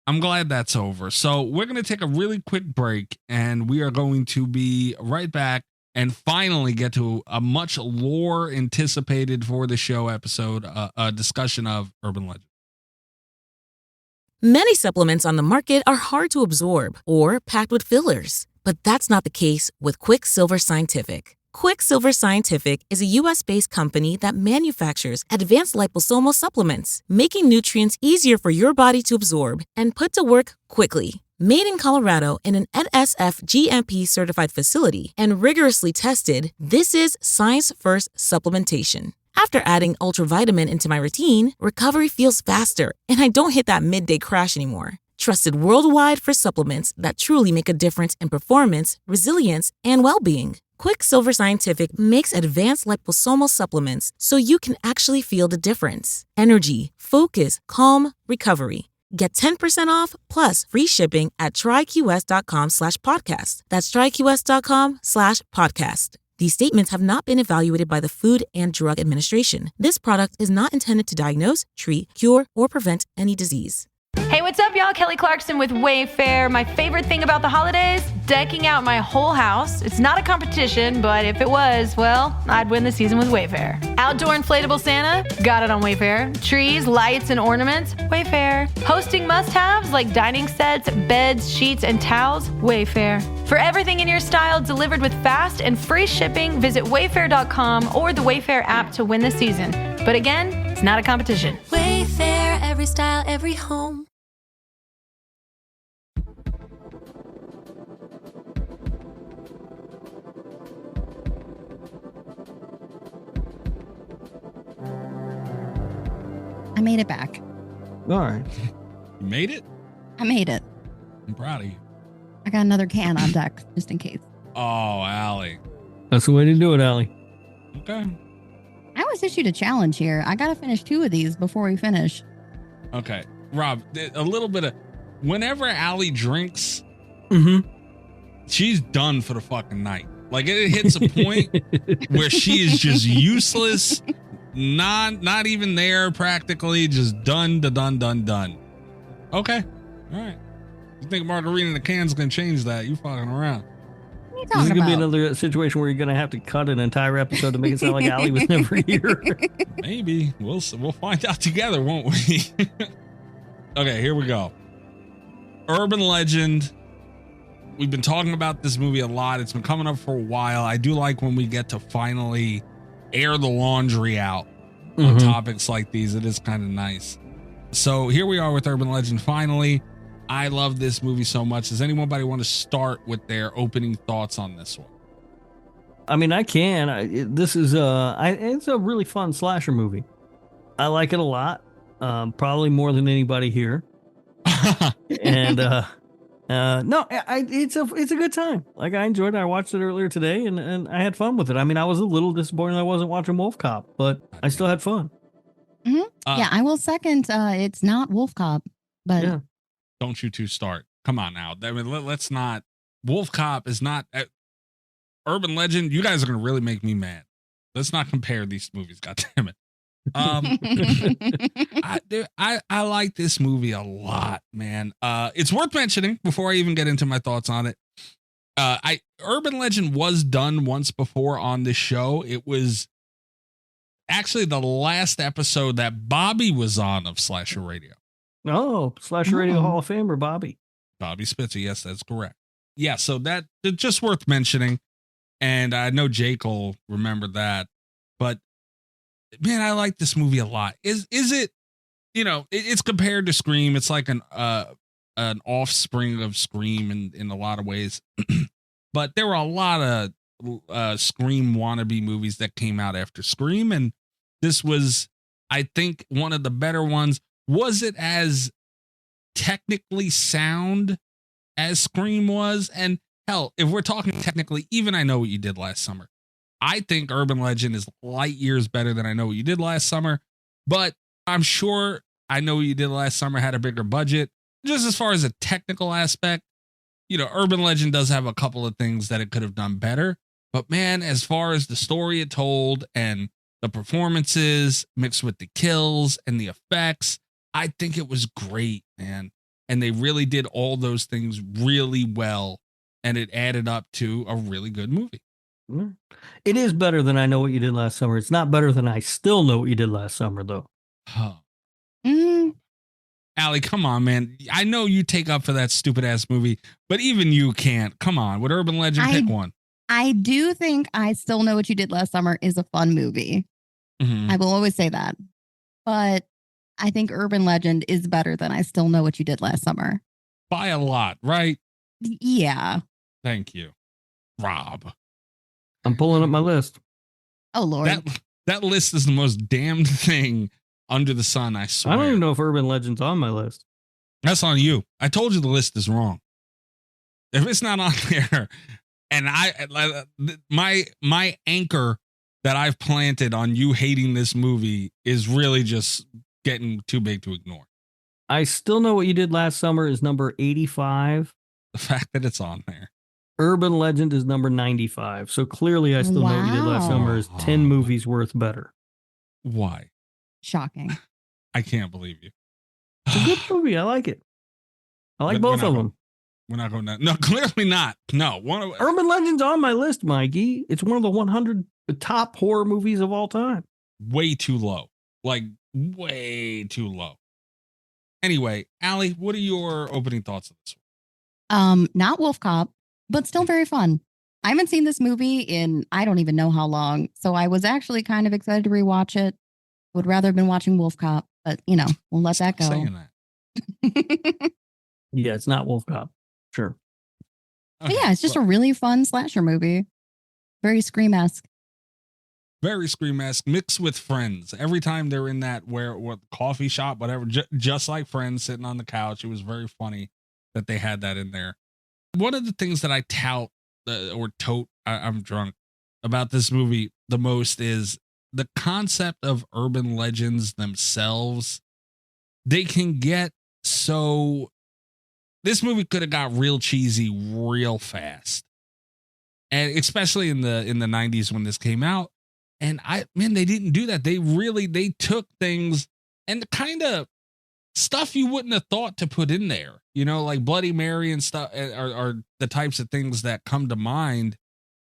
I'm glad that's over. So we're gonna take a really quick break, and we are going to be right back and finally get to a much lore anticipated for the show episode, a discussion of urban legend. Many supplements on the market are hard to absorb or packed with fillers, but that's not the case with Quicksilver Scientific. Quicksilver Scientific is a U.S.-based company that manufactures advanced liposomal supplements, making nutrients easier for your body to absorb and put to work quickly. Made in Colorado in an NSF GMP certified facility and rigorously tested, this is science-first supplementation. After adding ultravitamin into my routine, recovery feels faster, and I don't hit that midday crash anymore. Trusted worldwide for supplements that truly make a difference in performance, resilience, and well-being. Quicksilver Scientific makes advanced liposomal supplements so you can actually feel the difference. Energy, focus, calm, recovery. Get 10% off plus free shipping at tryqs.com/podcast. That's tryqs.com/podcast. These statements have not been evaluated by the Food and Drug Administration. This product is not intended to diagnose, treat, cure, or prevent any disease. Hey, what's up, y'all? Kelly Clarkson with Wayfair. My favorite thing about the holidays? Decking out my whole house. It's not a competition, but if it was, well, I'd win the season with Wayfair. Outdoor inflatable Santa? Got it on Wayfair. Trees, lights, and ornaments? Wayfair. Hosting must-haves like dining sets, beds, sheets, and towels? Wayfair. For everything in your style delivered with fast and free shipping, visit wayfair.com or the Wayfair app to win the season. But again, it's not a competition. Wayfair, every style, every home. I made it back. All right. You made it? I made it. I'm proud of you. I got another can on deck just in case. Oh, Aly. That's the way to do it, Aly. Okay. I was issued a challenge here. I got to finish 2 of these before we finish. Okay. Rob, a little bit of whenever Aly drinks, she's done for the fucking night. Like it hits a point where she is just useless, not even there practically, just done. Okay. All right. You think margarita in the can's gonna change that? You fucking around. What are you This talking is going to be about? another situation where you're going to have to cut an entire episode to make it sound like Aly was never here. Maybe. We'll find out together, won't we? Okay, here we go. Urban legend. We've been talking about this movie a lot. It's been coming up for a while. I do like when we get to finally air the laundry out on topics like these. It is kind of nice. So here we are with Urban Legend finally. I love this movie so much. Does anybody want to start with their opening thoughts on this one? I mean, I can. This is it's a really fun slasher movie. I like it a lot. Probably more than anybody here. And it's a good time. Like I enjoyed it. I watched it earlier today and I had fun with it. I mean, I was a little disappointed I wasn't watching Wolf Cop, but I still had fun. Yeah, I will second. It's not Wolf Cop, but Yeah. Don't you two start. Come on now. I mean, let's not. Wolf Cop is not. Urban Legend, you guys are going to really make me mad. Let's not compare these movies. God damn it. I like this movie a lot, man. It's worth mentioning before I even get into my thoughts on it. Urban Legend was done once before on this show. It was actually the last episode that Bobby was on of Slasher Radio. Oh, Slasher Radio Hall of Famer, Bobby Spitzer. Yes, that's correct. Yeah, so it's just worth mentioning. And I know Jake will remember that. But man, I like this movie a lot. Is it, it's compared to Scream. It's like an offspring of Scream in a lot of ways. But there were a lot of Scream wannabe movies that came out after Scream, and this was, I think, one of the better ones. Was it as technically sound as Scream was? And hell, if we're talking technically, even I Know What You Did Last Summer, I think Urban Legend is light years better than I Know What You Did Last Summer. But I'm sure I Know What You Did Last Summer had a bigger budget. Just as far as a technical aspect, Urban Legend does have a couple of things that it could have done better. But man, as far as the story it told and the performances mixed with the kills and the effects, I think it was great, man. And they really did all those things really well. And it added up to a really good movie. It is better than I Know What You Did Last Summer. It's not better than I Still Know What You Did Last Summer, though. Aly, come on, man. I know you take up for that stupid ass movie, but even you can't. Come on. With Urban Legend, pick one. I do think I Still Know What You Did Last Summer is a fun movie. Mm-hmm. I will always say that. But I think Urban Legend is better than I Still Know What You Did Last Summer. By a lot, right? Yeah. Thank you, Rob. I'm pulling up my list. Oh, Lord. That list is the most damned thing under the sun, I swear. I don't even know if Urban Legend's on my list. That's on you. I told you the list is wrong. If it's not on there, and my anchor that I've planted on you hating this movie is really just getting too big to ignore. I Still Know What You Did Last Summer is number 85. The fact that it's on there. Urban Legend is number 95. So clearly I Still Know What You Did Last Summer is 10 movies worth better. Why? Shocking. I can't believe you. It's a good movie. I like it. I like both of them. We're not going to. No, clearly not. No. Urban Legend's on my list, Mikey. It's one of the 100 top horror movies of all time. Way too low. Like, way too low. Anyway, Aly, what are your opening thoughts on this one? Not Wolf Cop, but still very fun. I haven't seen this movie in I don't even know how long, so I was actually kind of excited to rewatch it. Would rather have been watching Wolf Cop, but we'll let that go. Saying that. Yeah, it's not Wolf Cop. Sure. Okay, yeah, it's just a really fun slasher movie. Very Scream-esque. Very Scream-esque, mixed with Friends. Every time they're in that coffee shop, whatever, just like Friends, sitting on the couch, it was very funny that they had that in there. One of the things that I I'm drunk, about this movie the most is the concept of urban legends themselves. They can get so... This movie could have got real cheesy real fast. And especially in the 90s when this came out. And they didn't do that. They took things and kind of stuff you wouldn't have thought to put in there, like Bloody Mary and stuff are the types of things that come to mind.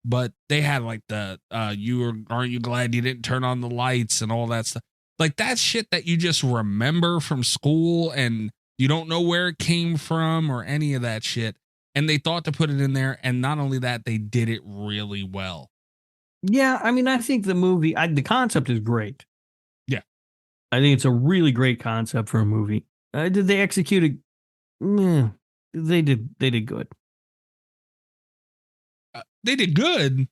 But they had like aren't you glad you didn't turn on the lights and all that stuff. Like that shit that you just remember from school and you don't know where it came from or any of that shit. And they thought to put it in there. And not only that, they did it really well. Yeah, I mean, I think the movie, the concept is great. Yeah. I think it's a really great concept for a movie. Did they execute it? Yeah, they did good. They did good.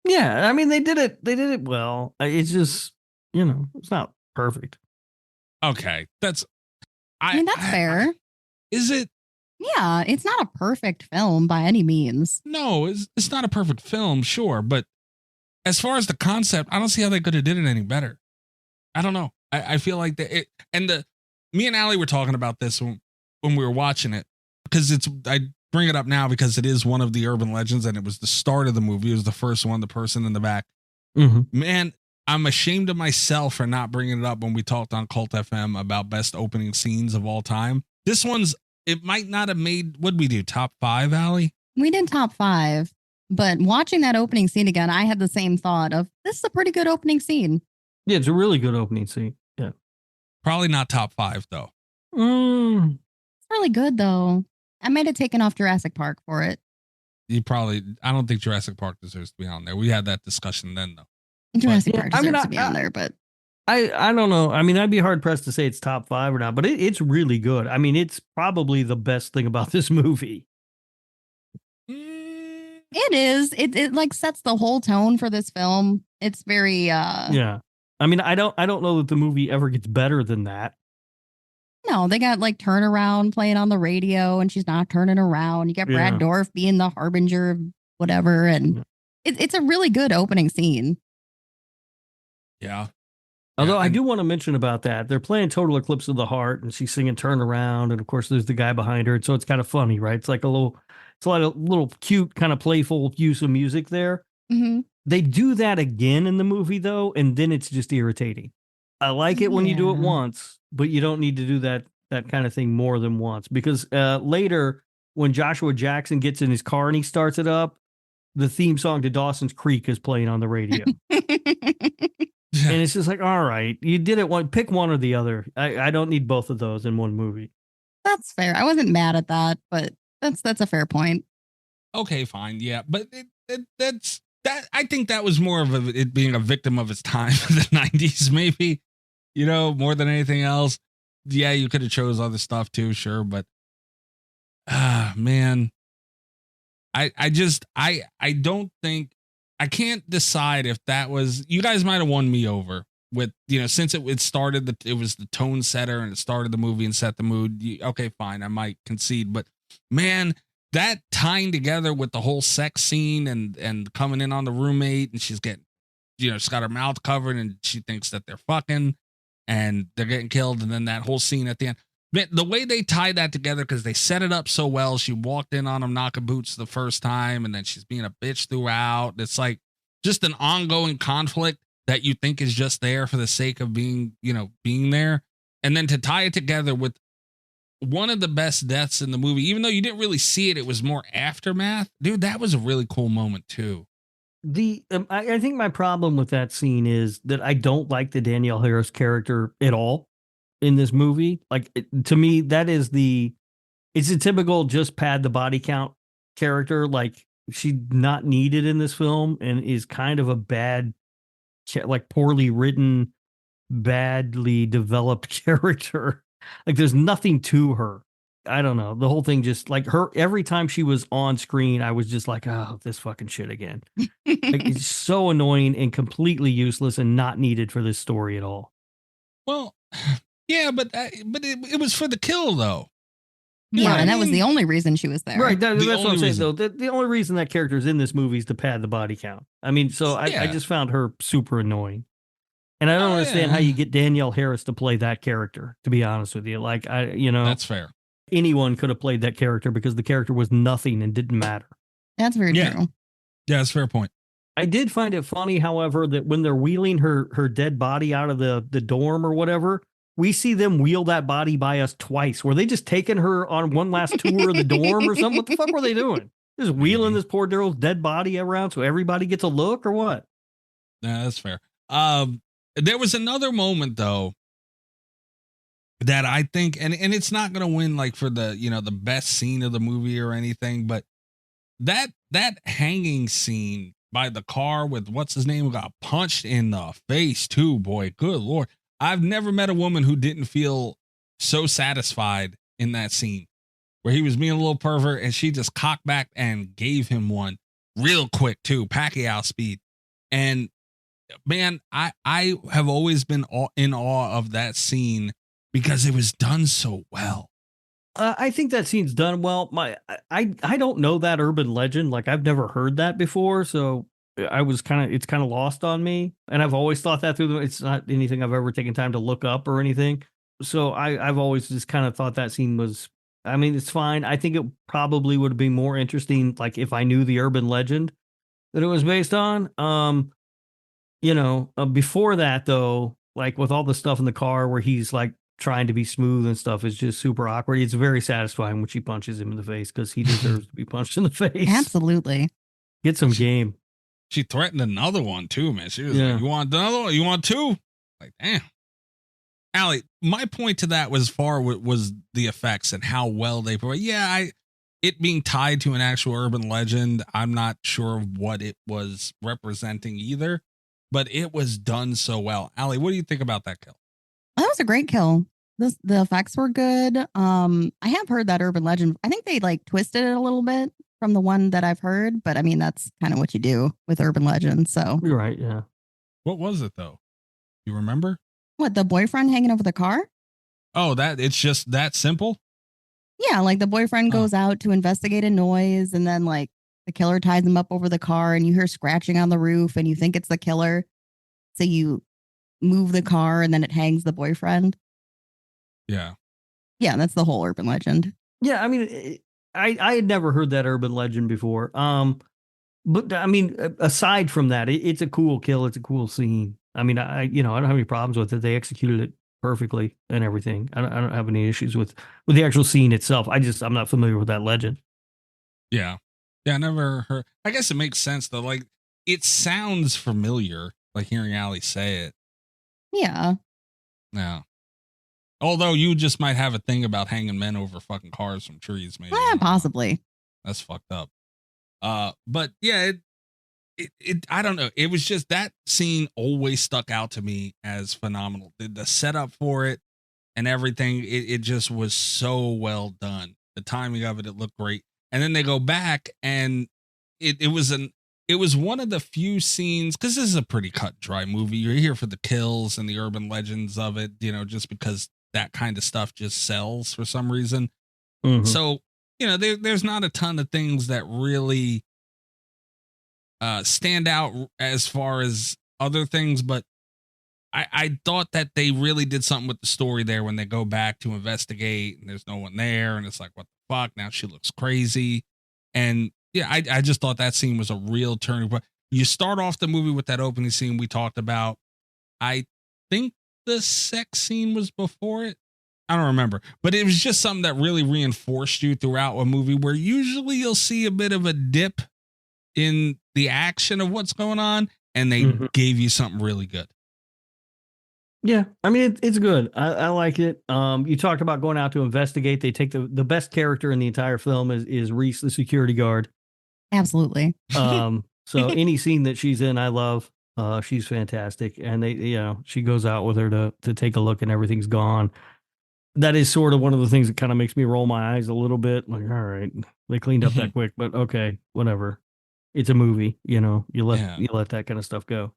Yeah, I mean, they did it well. It's just, it's not perfect. Okay, that's fair. Is it? Yeah, it's not a perfect film by any means. No, it's not a perfect film, sure, but as far as the concept, I don't see how they could have did it any better. I don't know. I feel like me and Aly were talking about this when we were watching it, because I bring it up now because it is one of the urban legends and it was the start of the movie. It was the first one, the person in the back. Man, I'm ashamed of myself for not bringing it up when we talked on Cult FM about best opening scenes of all time. This one's, it might not have made, what'd we do, top 5, Aly? We did top 5, but watching that opening scene again, I had the same thought of, this is a pretty good opening scene. Yeah, it's a really good opening scene. Yeah. Probably not top 5, though. It's really good, though. I might have taken off Jurassic Park for it. I don't think Jurassic Park deserves to be on there. We had that discussion then, though. Jurassic Park deserves to be on there, but I don't know. I mean, I'd be hard pressed to say it's top 5 or not, but it's really good. I mean, it's probably the best thing about this movie. It is. It like sets the whole tone for this film. It's very yeah. I mean, I don't know that the movie ever gets better than that. No, they got like Turnaround playing on the radio and she's not turning around. You got Brad Dourif being the harbinger of whatever. And it's a really good opening scene. Yeah. Although I do want to mention about that. They're playing Total Eclipse of the Heart and she's singing Turn Around. And of course, there's the guy behind her. And so it's kind of funny, right? It's like a little cute, kind of playful use of music there. Mm-hmm. They do that again in the movie, though. And then it's just irritating. I like it when you do it once, but you don't need to do that kind of thing more than once. Because later, when Joshua Jackson gets in his car and he starts it up, the theme song to Dawson's Creek is playing on the radio. And it's just like, all right, you did it pick one or the other. I don't need both of those in one movie. That's fair. I wasn't mad at that, but that's a fair point. Okay, fine. Yeah. But that's that. I think that was more of it being a victim of its time in the 90s, maybe, more than anything else. Yeah, you could have chose other stuff too. Sure. But man, I don't think, I can't decide if that was, you guys might have won me over with, since it started, it was the tone setter and it started the movie and set the mood. Okay, fine. I might concede, but man, that tying together with the whole sex scene and coming in on the roommate and she's getting, she's got her mouth covered and she thinks that they're fucking and they're getting killed. And then that whole scene at the end, the way they tied that together, because they set it up so well. She walked in on him knocking boots the first time, and then she's being a bitch throughout. It's like just an ongoing conflict that you think is just there for the sake of being there. And then to tie it together with one of the best deaths in the movie, even though you didn't really see it, it was more aftermath. Dude, that was a really cool moment too. I think my problem with that scene is that I don't like the Danielle Harris character at all in this movie. Like, to me, it's a typical just pad the body count character. Like, she's not needed in this film and is kind of a bad, like poorly written, badly developed character. Like, there's nothing to her. I don't know. The whole thing just like her, every time she was on screen, I was just like, oh, this fucking shit again. Like, it's so annoying and completely useless and not needed for this story at all. Well, yeah, but it was for the kill, though. Yeah, and that was the only reason she was there. Right, that's what I'm saying, though. The only reason that character's in this movie is to pad the body count. I mean, so I just found her super annoying. And I don't understand how you get Danielle Harris to play that character, to be honest with you. Like, that's fair. Anyone could have played that character because the character was nothing and didn't matter. That's very true. Yeah, that's a fair point. I did find it funny, however, that when they're wheeling her dead body out of the dorm or whatever, we see them wheel that body by us twice. Were they just taking her on one last tour of the dorm or something? What the fuck were they doing? Just wheeling this poor girl's dead body around so everybody gets a look or what? Yeah, that's fair. There was another moment, though, that I think, and it's not going to win like for the, the best scene of the movie or anything, but that hanging scene by the car with what's his name, who got punched in the face too, boy, good Lord. I've never met a woman who didn't feel so satisfied in that scene where he was being a little pervert and she just cocked back and gave him one real quick too, Pacquiao speed. And man, I have always been in awe of that scene because it was done so well. I think that scene's done well. I don't know that urban legend. Like, I've never heard that before. So it's kind of lost on me. And I've always thought that it's not anything I've ever taken time to look up or anything. So I've always just kind of thought that scene was, I mean, it's fine. I think it probably would have been more interesting, like if I knew the urban legend that it was based on. Before that though, like with all the stuff in the car where he's like trying to be smooth and stuff is just super awkward. It's very satisfying when she punches him in the face because he deserves to be punched in the face. Absolutely. Get some game. She threatened another one too, man. She was Yeah. like, "You want another one? You want two?" Like, damn. Aly, my point to that was the effects and how well they provide. Yeah, it being tied to an actual urban legend, I'm not sure of what it was representing either, but it was done so well. Aly, what do you think about that kill? That was a great kill. The effects were good. I have heard that urban legend. I think they like twisted it a little bit from the one that I've heard, but I mean that's kind of what you do with urban legends. So You're right. Yeah. What was it though? You remember? what, the boyfriend hanging over the car? Oh, it's just that simple? Yeah, like the boyfriend goes out to investigate a noise, and then like the killer ties him up over the car, and you hear scratching on the roof, and you think it's the killer, so you move the car, and then it hangs the boyfriend. Yeah. Yeah, that's the whole urban legend. Yeah. I mean, I had never heard that urban legend before. But I mean, aside from that, it's a cool kill. It's a cool scene. I mean, I don't have any problems with it. They executed it perfectly and everything. I don't have any issues with the actual scene itself. I'm not familiar with that legend. Yeah. Yeah, I never heard. I guess it makes sense though. Like, it sounds familiar, like hearing Aly say it. Yeah. Yeah. Although you just might have a thing about hanging men over fucking cars from trees, maybe. Possibly. That's fucked up. But yeah, it I don't know. It was just that scene always stuck out to me as phenomenal. The setup for it and everything, it just was so well done. The timing of it looked great. And then they go back and it was one of the few scenes, because this is a pretty cut and dry movie. You're here for the kills and the urban legends of it, just because that kind of stuff just sells for some reason. Mhm. So, there's not a ton of things that really stand out as far as other things, but I thought that they really did something with the story there when they go back to investigate and there's no one there. And it's like, what the fuck? Now she looks crazy. And yeah, I just thought that scene was a real turning point. You start off the movie with that opening scene we talked about. I think the sex scene was before it. I don't remember, but it was just something that really reinforced you throughout a movie where usually you'll see a bit of a dip in the action of what's going on, and they gave you something really good. Yeah, I mean it's good. I like it. You talked about going out to investigate. They take the best character in the entire film is Reese, the security guard. Absolutely. So any scene that she's in, I love. She's fantastic, and she goes out with her to take a look, and everything's gone. That is sort of one of the things that kind of makes me roll my eyes a little bit. Like, all right, they cleaned up that quick, but okay, whatever. It's a movie, you let that kind of stuff go.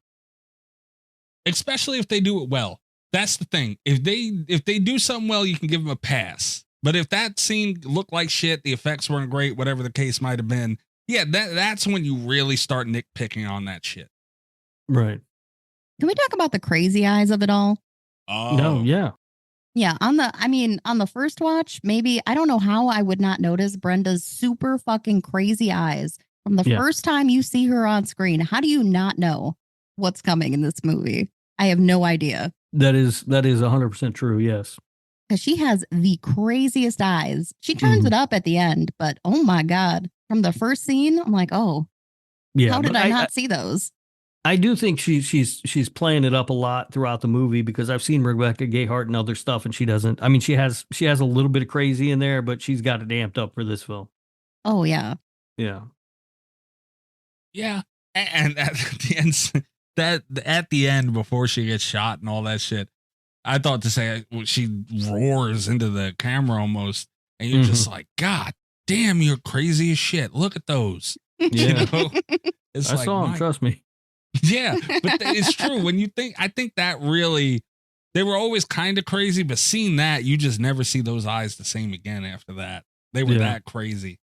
Especially if they do it well. That's the thing. If they do something well, you can give them a pass. But if that scene looked like shit, the effects weren't great, whatever the case might have been, yeah, that's when you really start nitpicking on that shit. Right. Can we talk about the crazy eyes of it all? Oh. No, yeah. Yeah, on the first watch, maybe I don't know how I would not notice Brenda's super fucking crazy eyes from the first time you see her on screen. How do you not know what's coming in this movie? I have no idea. That is 100% true. Yes. Because she has the craziest eyes. She turns it up at the end, but oh my God. From the first scene, I'm like, oh, yeah. How did I not see those? I do think she's playing it up a lot throughout the movie, because I've seen Rebecca Gayheart and other stuff, and she doesn't. I mean, she has a little bit of crazy in there, but she's got it amped up for this film. Oh yeah. Yeah. Yeah. And at the end, before she gets shot and all that shit, I thought to say she roars into the camera almost, and you're just like, God damn, you're crazy as shit. Look at those. Yeah. It's I saw them, trust me. Yeah, but it's true. I think that really, they were always kind of crazy, but seeing that, you just never see those eyes the same again after that. They were that crazy.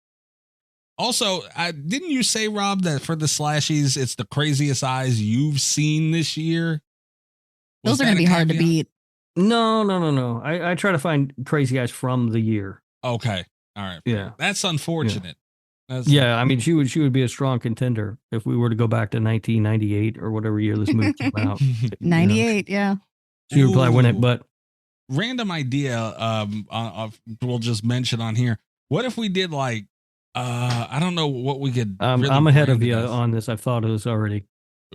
Also, didn't you say, Rob, that for the slashies, it's the craziest eyes you've seen this year? Those are going to be hard to beat. No. I try to find crazy eyes from the year. Okay. All right. Yeah. That's unfortunate. Yeah, I mean, she would be a strong contender if we were to go back to 1998 or whatever year this movie came out. 98, yeah. She would probably win it, but random idea. We'll just mention on here. What if we did like, I don't know what we could. Really I'm ahead of you on this. I've thought of this already.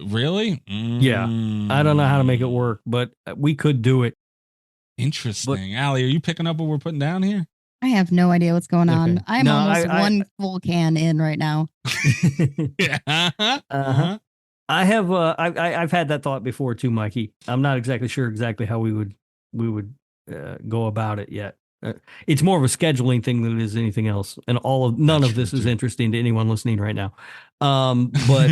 Really? Yeah. I don't know how to make it work, but we could do it. Interesting. Aly, are you picking up what we're putting down here? I have no idea what's going on. Okay. I'm almost one full can in right now. Yeah. I have I've had that thought before too, Mikey. I'm not exactly sure how we would go about it yet. It's more of a scheduling thing than it is anything else, and none of this is interesting to anyone listening right now. But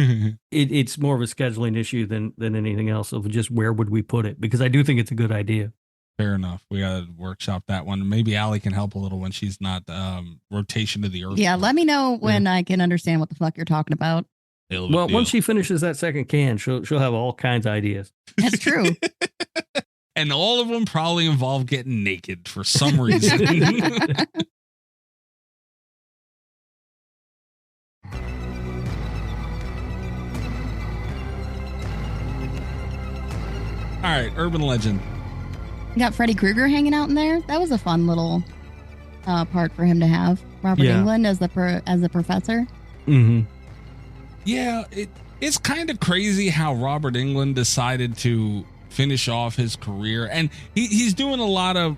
it's more of a scheduling issue than anything else of just where would we put it, because I do think it's a good idea. Fair enough. We got to workshop that one. Maybe Aly can help a little when she's not rotation to the earth. Yeah, let me know when I can understand what the fuck you're talking about. Well, once she finishes that second can, she'll have all kinds of ideas. That's true. And all of them probably involve getting naked for some reason. All right, urban legend. You got Freddy Krueger hanging out in there. That was a fun little part for him to have. Robert Englund as the professor. Mm-hmm. Yeah, it's kind of crazy how Robert Englund decided to finish off his career, and he's doing a lot of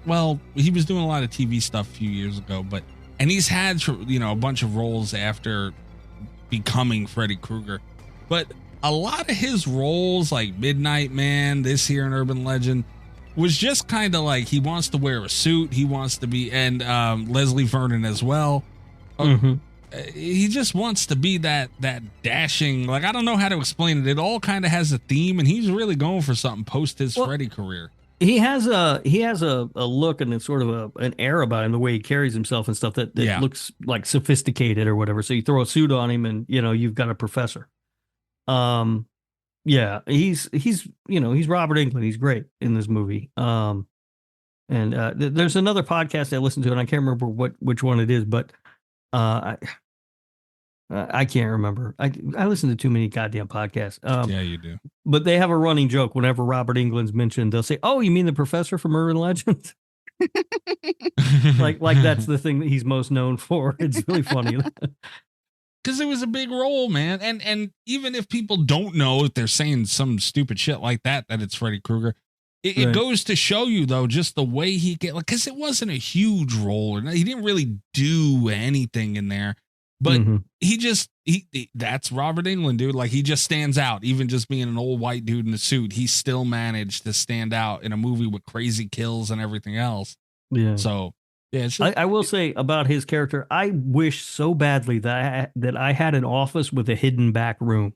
he was doing a lot of TV stuff a few years ago, and he's had a bunch of roles after becoming Freddy Krueger, but a lot of his roles like Midnight Man, this here in Urban Legend, was just kind of like he wants to wear a suit, he wants to be, and Leslie Vernon as well. Mm-hmm. He just wants to be that dashing, like, I don't know how to explain it. It all kind of has a theme, and he's really going for something post his Freddy career. He has a look and it's sort of an air about him, the way he carries himself and stuff that looks like sophisticated or whatever. So you throw a suit on him and you've got a professor. Yeah, he's Robert Englund. He's great in this movie. And there's another podcast I listened to, and I can't remember which one it is, but I can't remember. I listen to too many goddamn podcasts. Yeah, you do. But they have a running joke whenever Robert Englund's mentioned. They'll say, "Oh, you mean the professor from Urban Legend?" like that's the thing that he's most known for. It's really funny. Because it was a big role, man. And even if people don't know, if they're saying some stupid shit like that it's Freddy Krueger, it goes to show you, though, just the way he because it wasn't a huge role. He didn't really do anything in there. But that's Robert Englund, dude. Like, he just stands out. Even just being an old white dude in a suit, he still managed to stand out in a movie with crazy kills and everything else. Yeah. So, yeah. I will say about his character, I wish so badly that I had an office with a hidden back room.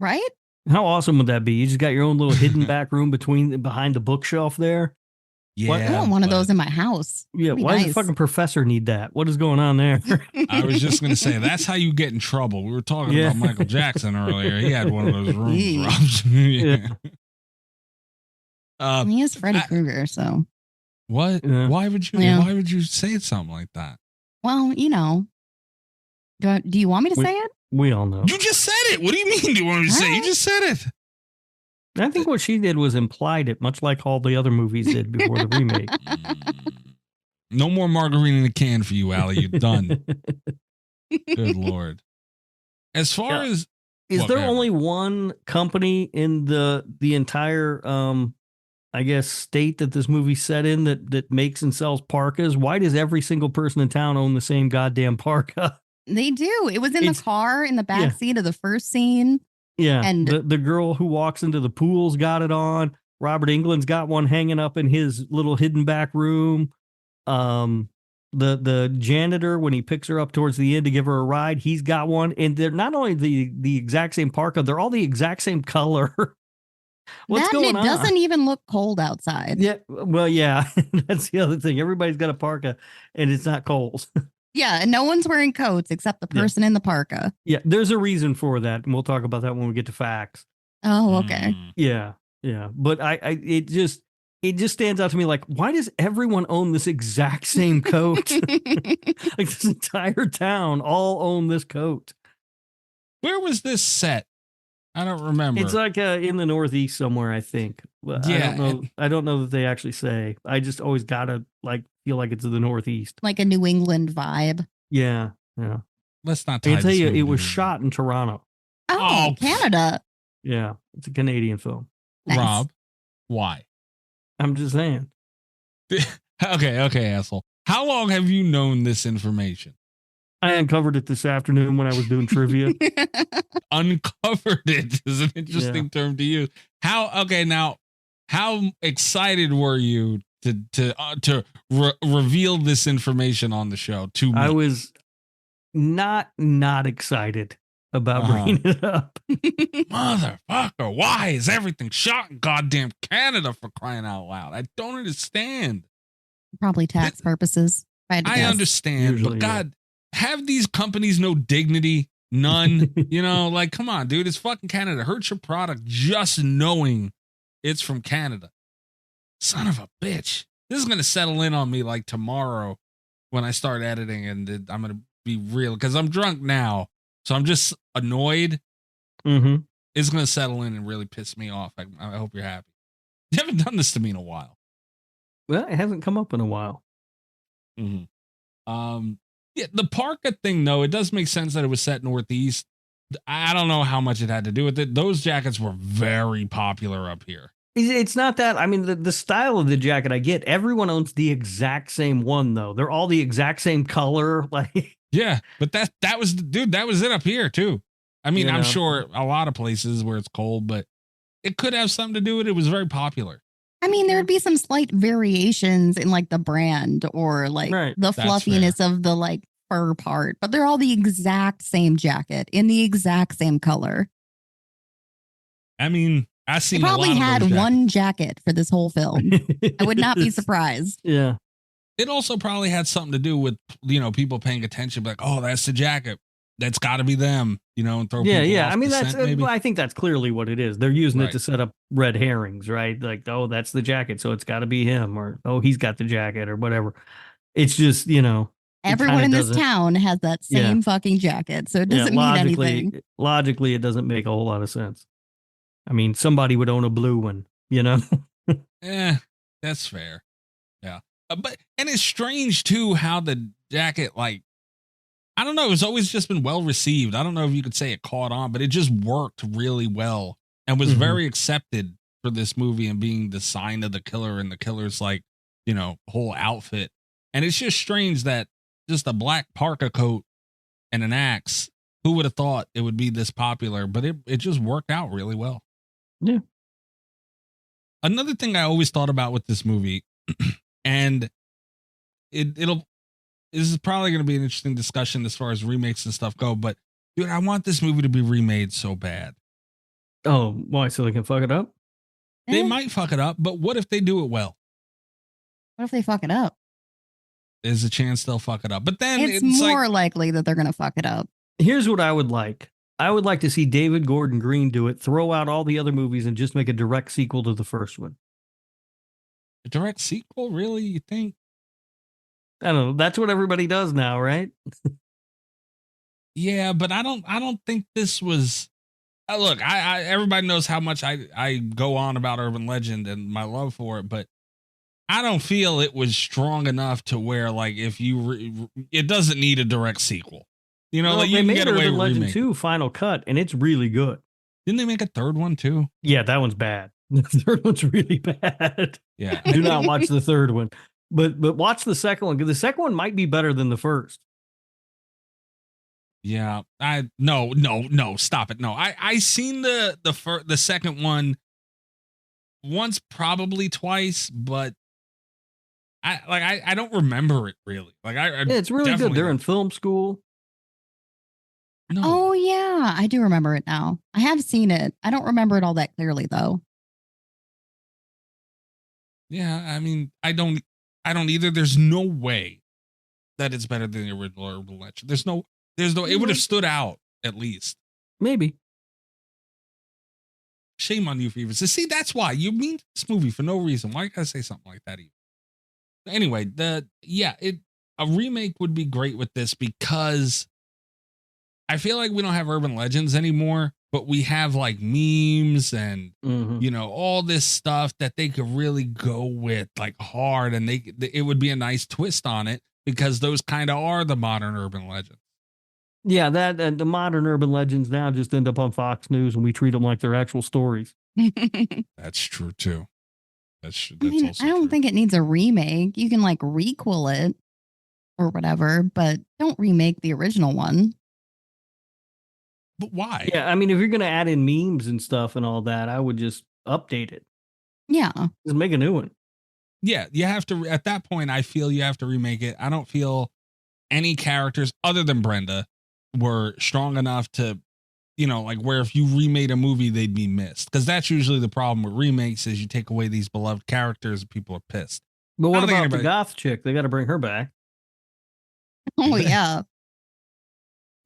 Right? How awesome would that be? You just got your own little hidden back room behind the bookshelf there. Yeah, I want one of those in my house. Yeah, why does the fucking professor need that? What is going on there? I was just going to say, that's how you get in trouble. We were talking about Michael Jackson earlier. He had one of those rooms. Yeah. He is Freddy Krueger, so. What? Yeah. Why would you say something like that? Well, do you want me to say it? We all know. You just said it. What do you mean? Do you want me to say it? You just said it. I think what she did was implied it, much like all the other movies did before the remake. No more margarine in a can for you, Aly. You're done. Good Lord. As far as... Is there only one company in the entire, I guess, state that this movie's set in that makes and sells parkas? Why does every single person in town own the same goddamn parka? They do. It was in the car in the back seat of the first scene. Yeah, and the girl who walks into the pool's got it on. Robert Englund's got one hanging up in his little hidden back room. The janitor, when he picks her up towards the end to give her a ride, he's got one. And they're not only the exact same parka, they're all the exact same color. What's going on? It doesn't even look cold outside. Yeah, well, yeah, that's the other thing. Everybody's got a parka, and it's not cold. Yeah, and no one's wearing coats except the person in the parka. Yeah, there's a reason for that, and we'll talk about that when we get to facts. Oh, okay. Yeah. But it just, it just stands out to me like, why does everyone own this exact same coat? Like this entire town all own this coat. Where was this set? I don't remember. It's like in the Northeast somewhere, I think. Well, Yeah, I don't know that they actually say. I just always gotta like feel like it's in the Northeast. Like a New England vibe. Yeah. let's not. I can tell this you, movie it was to- shot in Toronto. Oh, Oh, Canada. Yeah, it's a Canadian film. Nice. Rob. Why? I'm just saying. Okay, asshole. How long have you known this information? I uncovered it this afternoon when I was doing trivia. Uncovered it is an interesting term to use. How excited were you to reveal this information on the show to me? I was not excited about bringing it up. Motherfucker, why is everything shot in goddamn Canada, for crying out loud? I don't understand. Probably tax purposes. I understand, Usually, but God, have these companies no dignity? None. You know, like, come on, dude. It's fucking Canada. Hurt your product just knowing it's from Canada. Son of a bitch. This is going to settle in on me like tomorrow when I start editing, and I'm going to be real because I'm drunk now. So I'm just annoyed. Mm-hmm. It's going to settle in and really piss me off. I hope you're happy. You haven't done this to me in a while. Well, it hasn't come up in a while. Mm-hmm. Yeah, the parka thing, though, it does make sense that it was set Northeast. I don't know how much it had to do with it. Those jackets were very popular up here. It's not that. I mean, the style of the jacket I get. Everyone owns the exact same one, though. They're all the exact same color. Like, yeah, but that was, dude, that was it up here, too. I mean, I'm sure a lot of places where it's cold, but it could have something to do with it. It was very popular. I mean, there would be some slight variations in like the brand or like the fluffiness of the like fur part, but they're all the exact same jacket in the exact same color. I mean, I see. They probably had one jacket for this whole film. I would not be surprised. Yeah. It also probably had something to do with, people paying attention, like, oh, that's the jacket. That's got to be them, and throw. Yeah. Off I mean, the that's. scent, I think that's clearly what it is. They're using it to set up red herrings, right? Like, oh, that's the jacket, so it's got to be him, or oh, he's got the jacket, or whatever. It's just, everyone in this town has that same fucking jacket, so it doesn't mean anything. Logically, it doesn't make a whole lot of sense. I mean, somebody would own a blue one, That's fair. Yeah, and it's strange too how the jacket, like, I don't know, it's always just been well received. I don't know if you could say it caught on, but it just worked really well and was very accepted for this movie and being the sign of the killer and the killer's like, whole outfit. And it's just strange that just a black parka coat and an axe, who would have thought it would be this popular, but it just worked out really well. Yeah. Another thing I always thought about with this movie, and this is probably going to be an interesting discussion as far as remakes and stuff go, but dude, I want this movie to be remade so bad. Oh, why? So they can fuck it up? They might fuck it up, but what if they do it well? What if they fuck it up? There's a chance they'll fuck it up, but then it's more likely that they're going to fuck it up. Here's what I would like. I would like to see David Gordon Green do it, throw out all the other movies, and just make a direct sequel to the first one. A direct sequel? Really? You think? I don't know. That's what everybody does now, right? Yeah, but I don't think this was. Look, I everybody knows how much I go on about Urban Legend and my love for it, but I don't feel it was strong enough to where, like, if it doesn't need a direct sequel. Like, you they can made get away Urban with Legend remake. 2 Final Cut, and it's really good. Didn't they make a third one too? Yeah, that one's bad. The third one's really bad. Yeah. Do not watch the third one. But watch the second one, because the second one might be better than the first. Yeah. No, stop it. No. I seen the second one once, probably twice, but I don't remember it really. Like it's really good. They're in film school. No. Oh yeah, I do remember it now. I have seen it. I don't remember it all that clearly though. Yeah, I mean, I don't either. There's no way that it's better than the original Urban Legend. There's no, it would have stood out at least. Maybe. Shame on you for even. So see, that's why you mean this movie for no reason. Why you gotta say something like that? Even anyway, a remake would be great with this because I feel like we don't have urban legends anymore, but we have like memes and all this stuff that they could really go with like hard, and it would be a nice twist on it because those kind of are the modern urban legends. Yeah, that and the modern urban legends now just end up on Fox News, and we treat them like they're actual stories. That's true too. That's I mean, also I don't true. think it needs a remake. You can like requel it or whatever, but don't remake the original one. But why? Yeah, I mean, if you're going to add in memes and stuff and all that, I would just update it. Yeah. Just make a new one. Yeah, you have to. At that point, I feel you have to remake it. I don't feel any characters other than Brenda were strong enough to, like where if you remade a movie, they'd be missed. Because that's usually the problem with remakes is you take away these beloved characters and people are pissed. But what about the goth chick? They got to bring her back. Oh, yeah.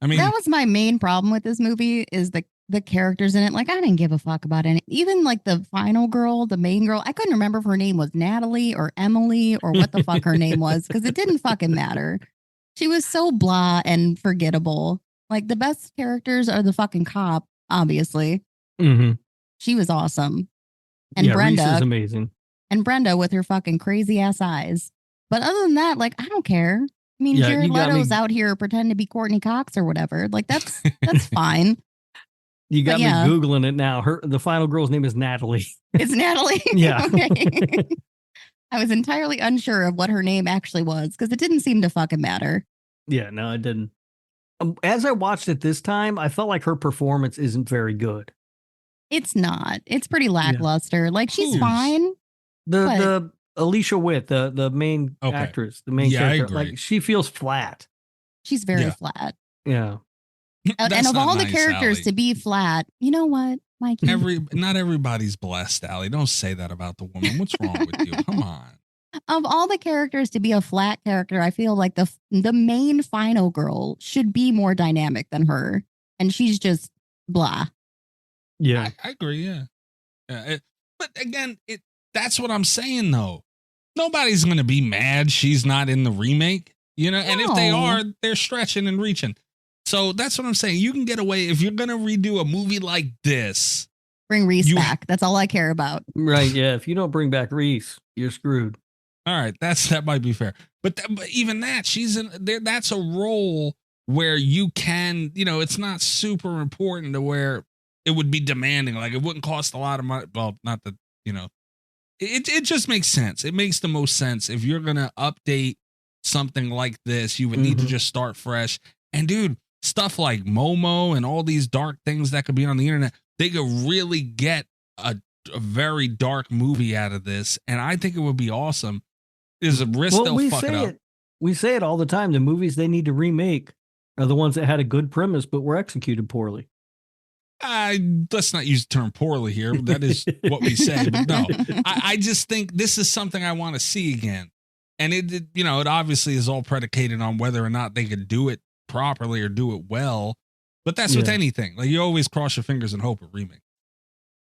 I mean, that was my main problem with this movie is the characters in it. Like, I didn't give a fuck about any. Even like the final girl, the main girl, I couldn't remember if her name was Natalie or Emily or what the fuck her name was because it didn't fucking matter. She was so blah and forgettable. Like, the best characters are the fucking cop, obviously. Mm-hmm. She was awesome. And yeah, Brenda Reese is amazing. And Brenda with her fucking crazy ass eyes. But other than that, like, I don't care. I mean, Jared Leto's out here pretending to be Courtney Cox or whatever. Like, that's fine. You got me Googling it now. The final girl's name is Natalie. It's Natalie? Yeah. Okay. I was entirely unsure of what her name actually was because it didn't seem to fucking matter. Yeah, no, it didn't. As I watched it this time, I felt like her performance isn't very good. It's not. It's pretty lackluster. Yeah. Like, she's fine. The Alicia Witt, the main actress, the main character, like she feels flat. She's very flat. Yeah. And of all the characters to be flat, you know what, Mikey? Not everybody's blessed, Allie. Don't say that about the woman. What's wrong with you? Come on. Of all the characters to be a flat character, I feel like the main final girl should be more dynamic than her, and she's just blah. Yeah, I agree. Yeah, but again, that's what I'm saying though. Nobody's gonna be mad she's not in the remake, and if they are, they're stretching and reaching. So that's what I'm saying. You can get away if you're gonna redo a movie like this. Bring Reese back. That's all I care about. Right? Yeah. If you don't bring back Reese, you're screwed. All right, that might be fair, but even that she's in there. That's a role where you can, it's not super important to where it would be demanding. Like, it wouldn't cost a lot of money. Well, not that it just makes sense. It makes the most sense if you're gonna update something like this. You would need to just start fresh. And dude, stuff like Momo and all these dark things that could be on the internet, they could really get a very dark movie out of this, and I think it would be awesome. There's a risk they'll fuck it up. We say it all the time. The movies they need to remake are the ones that had a good premise but were executed poorly. Let's not use the term poorly here. That is what we say. But no, I just think this is something I want to see again. And it obviously is all predicated on whether or not they could do it properly or do it well. But that's with anything. Like, you always cross your fingers and hope a remake.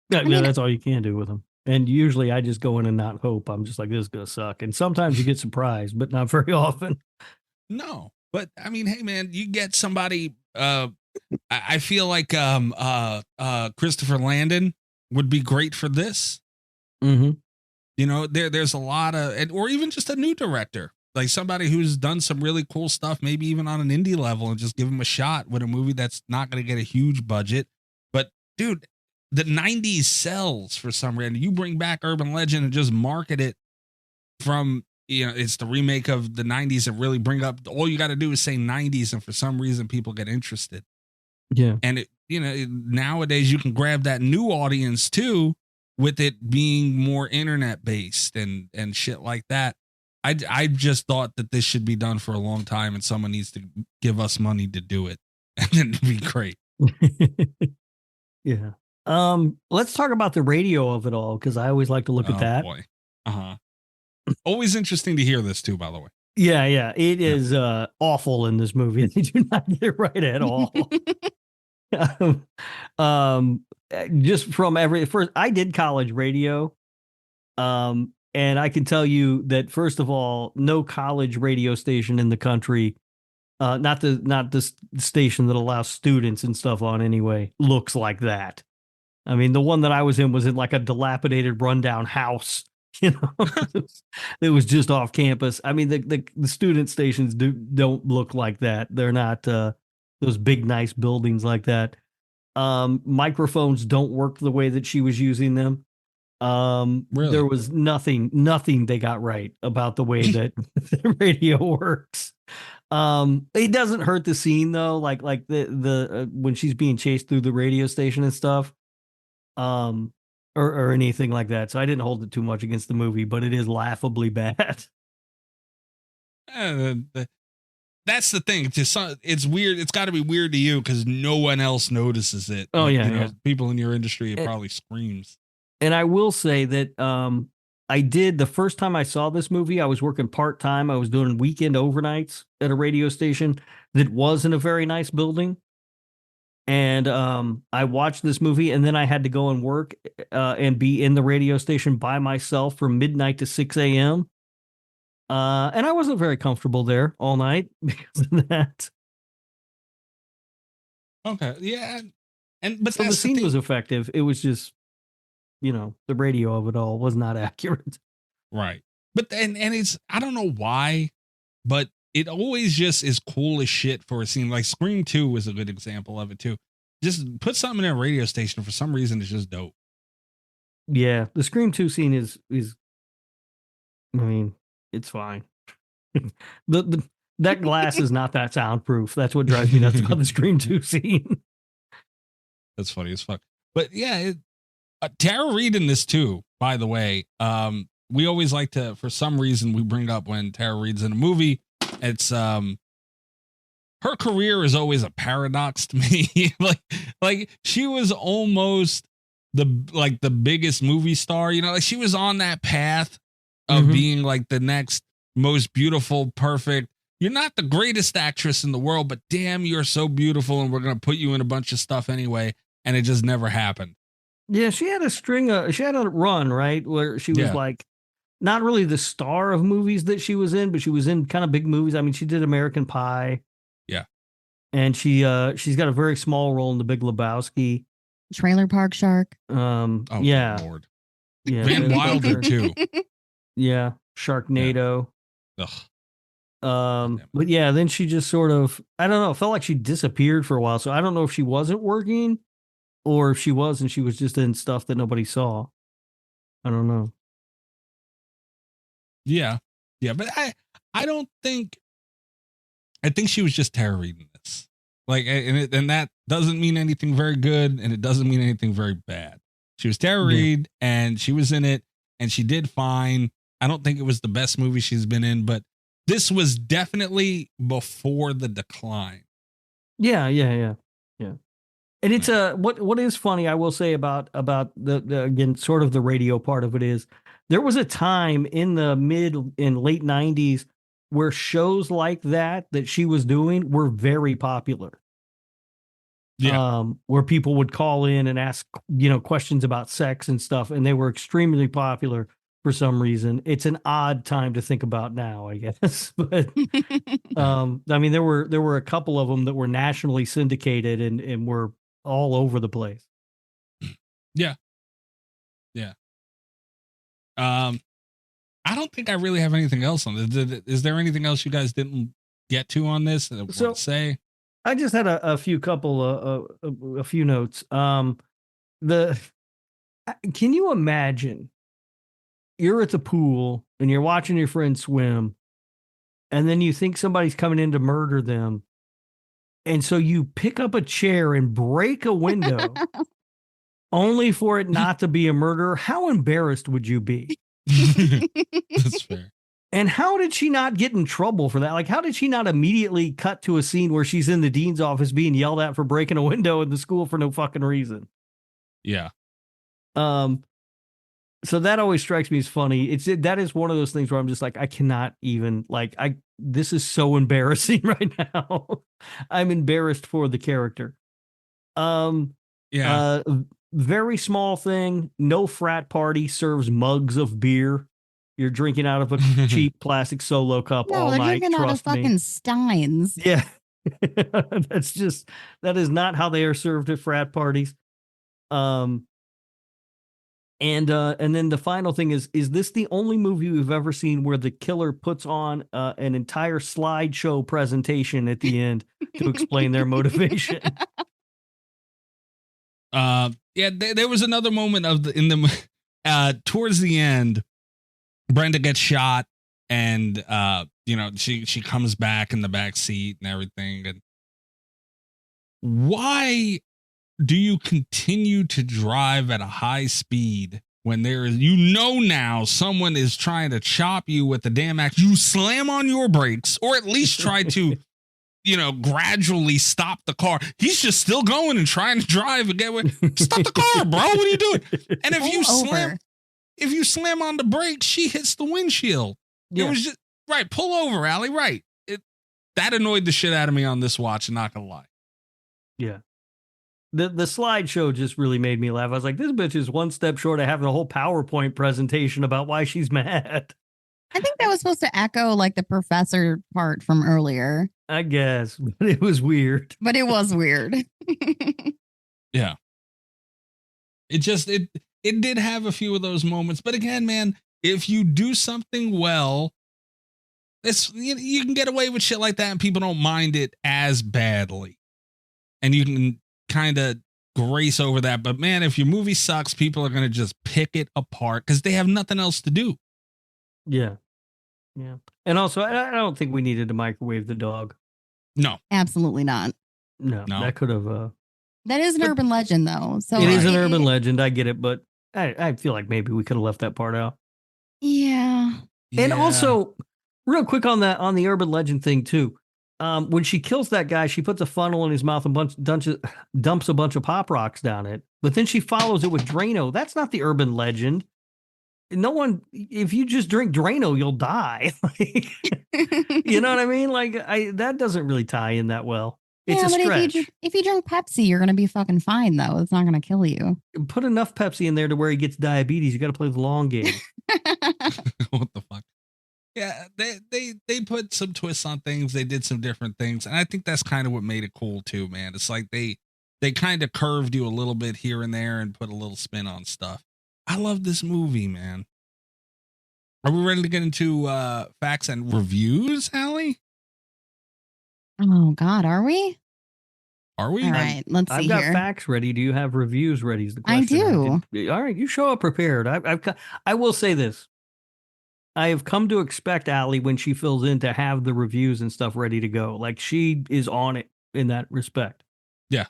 Yeah, that's all you can do with them. And usually I just go in and not hope. I'm just like, this is going to suck. And sometimes you get surprised, but not very often. No, but I mean, hey man, you get somebody, I feel like Christopher Landon would be great for this. Mm-hmm. There's a lot of, or even just a new director, like somebody who's done some really cool stuff, maybe even on an indie level, and just give him a shot with a movie that's not going to get a huge budget. But dude, the 90s sells for some reason. You bring back Urban Legend and just market it from, it's the remake of the 90s and really bring up, all you got to do is say 90s. And for some reason, people get interested. Yeah. And nowadays you can grab that new audience too, with it being more internet based and shit like that. I just thought that this should be done for a long time, and someone needs to give us money to do it, and it'd be great. Yeah. Let's talk about the radio of it all, because I always like to look at that. Boy. Always interesting to hear this too, by the way. Yeah. It is awful in this movie. They do not get it right at all. just from first, I did college radio. And I can tell you that, first of all, no college radio station in the country, not the station that allows students and stuff on anyway, looks like that. I mean, the one that I was in like a dilapidated, rundown house, you know, it was just off campus. I mean, the student stations don't look like that. They're not those big, nice buildings like that. Microphones don't work the way that she was using them. Really? There was nothing they got right about the way that the radio works. It doesn't hurt the scene though, like the when she's being chased through the radio station and stuff, or anything like that. So I didn't hold it too much against the movie, but it is laughably bad. That's the thing. It's weird. It's got to be weird to you because no one else notices it. Oh yeah, you know, people in your industry, it probably screams. And I will say that I did, the first time I saw this movie, I was working part-time. I was doing weekend overnights at a radio station that was in a very nice building. And I watched this movie, and then I had to go and work and be in the radio station by myself from midnight to 6 a.m. And I wasn't very comfortable there all night because of that. Okay. Yeah. But so the scene was effective. It was just, you know, the radio of it all was not accurate. Right. But and it's, I don't know why, but it always just is cool as shit for a scene. Like Scream 2 was a good example of it too. Just put something in a radio station for some reason, it's just dope. Yeah. The Scream 2 scene is I mean, it's fine. That glass is not that soundproof. That's what drives me nuts about the Scream 2 scene. That's funny as fuck. But yeah, Tara Reid in this too, by the way. We always like to, for some reason, we bring up when Tara Reid's in a movie. It's her career is always a paradox to me. like she was almost the biggest movie star, you know, like she was on that path of being like the next most beautiful, perfect. You're not the greatest actress in the world, but damn, you're so beautiful, and we're gonna put you in a bunch of stuff anyway. And it just never happened. Yeah, she had a run, right, where she was like not really the star of movies that she was in, but she was in kind of big movies. I mean, she did American Pie. Yeah. And she's got a very small role in The Big Lebowski. Trailer Park Shark. Yeah. Lord. Yeah. Van Wilder too. Yeah. Sharknado. Yeah. Ugh. But yeah, then she just sort of, I don't know, it felt like she disappeared for a while. So I don't know if she wasn't working or if she was and she was just in stuff that nobody saw. I don't know. Yeah. Yeah. But I don't think, I think she was just Tara Reid in this. Like, and that doesn't mean anything very good, and it doesn't mean anything very bad. She was Tara Reid, and she was in it, and she did fine. I don't think it was the best movie she's been in, but this was definitely before the decline. Yeah. And it's what is funny, I will say about the again, sort of the radio part of it is there was a time in the mid and late 90s where shows like that she was doing were very popular. Yeah. Where people would call in and ask, questions about sex and stuff, and they were extremely popular for some reason. It's an odd time to think about now, I guess. But I mean, there were a couple of them that were nationally syndicated and were all over the place. Yeah. Yeah. I don't think I really have anything else on this. Is there anything else you guys didn't get to on this that I want to say? I just had a few notes. Can you imagine you're at the pool and you're watching your friend swim, and then you think somebody's coming in to murder them, and so you pick up a chair and break a window only for it not to be a murder? How embarrassed would you be? That's fair. And how did she not get in trouble for that? Like, how did she not immediately cut to a scene where she's in the dean's office being yelled at for breaking a window in the school for no fucking reason? Yeah. So that always strikes me as funny. That is one of those things where I'm just like, I cannot even, this is so embarrassing right now. I'm embarrassed for the character. Yeah. very small thing. No frat party serves mugs of beer. You're drinking out of a cheap plastic Solo cup No, all they're night. drinking out of Trust me. fucking Steins. Yeah. That is not how they are served at frat parties. And then the final thing is this the only movie we've ever seen where the killer puts on an entire slideshow presentation at the end to explain their motivation? Yeah, there was another moment towards the end, Brenda gets shot and she comes back in the back seat and everything. And why do you continue to drive at a high speed when there is, now someone is trying to chop you with the damn axe? You slam on your brakes, or at least try to, gradually stop the car. He's just still going and trying to drive and get away. Stop the car, bro. What are you doing? And if you slam on the brakes, she hits the windshield. Yeah. It was just right. Pull over, Aly. Right. That annoyed the shit out of me on this watch. Not gonna lie. Yeah. The slideshow just really made me laugh. I was like, this bitch is one step short of having a whole PowerPoint presentation about why she's mad. I think that was supposed to echo like the professor part from earlier. I guess, but it was weird. But it was weird. Yeah. It did have a few of those moments. But again, man, if you do something well, you can get away with shit like that and people don't mind it as badly. And you can kind of grace over that. But man, if your movie sucks, people are going to just pick it apart because they have nothing else to do. Yeah. Yeah. And also, I don't think we needed to microwave the dog. No. Absolutely not. No. That could have. That is an urban legend, though. So it is an urban legend. I get it. But I feel like maybe we could have left that part out. Yeah. And also, real quick on the urban legend thing, too. When she kills that guy, she puts a funnel in his mouth and dumps a bunch of pop rocks down it. But then she follows it with Drano. That's not the urban legend. No one, if you just drink Drano, you'll die. You know what I mean? Like, that doesn't really tie in that well. It's a stretch. If you drink Pepsi, you're going to be fucking fine, though. It's not going to kill you. Put enough Pepsi in there to where he gets diabetes. You got to play the long game. What the fuck? Yeah, they put some twists on things. They did some different things. And I think that's kind of what made it cool, too, man. It's like they kind of curved you a little bit here and there and put a little spin on stuff. I love this movie, man. Are we ready to get into facts and reviews, Aly? Oh, God, are we? Are we? All right, let's see. I've got facts ready. Do you have reviews ready? Is the I question. do. All right, you show up prepared. I will say this. I have come to expect Aly, when she fills in, to have the reviews and stuff ready to go. Like, she is on it in that respect. Yeah.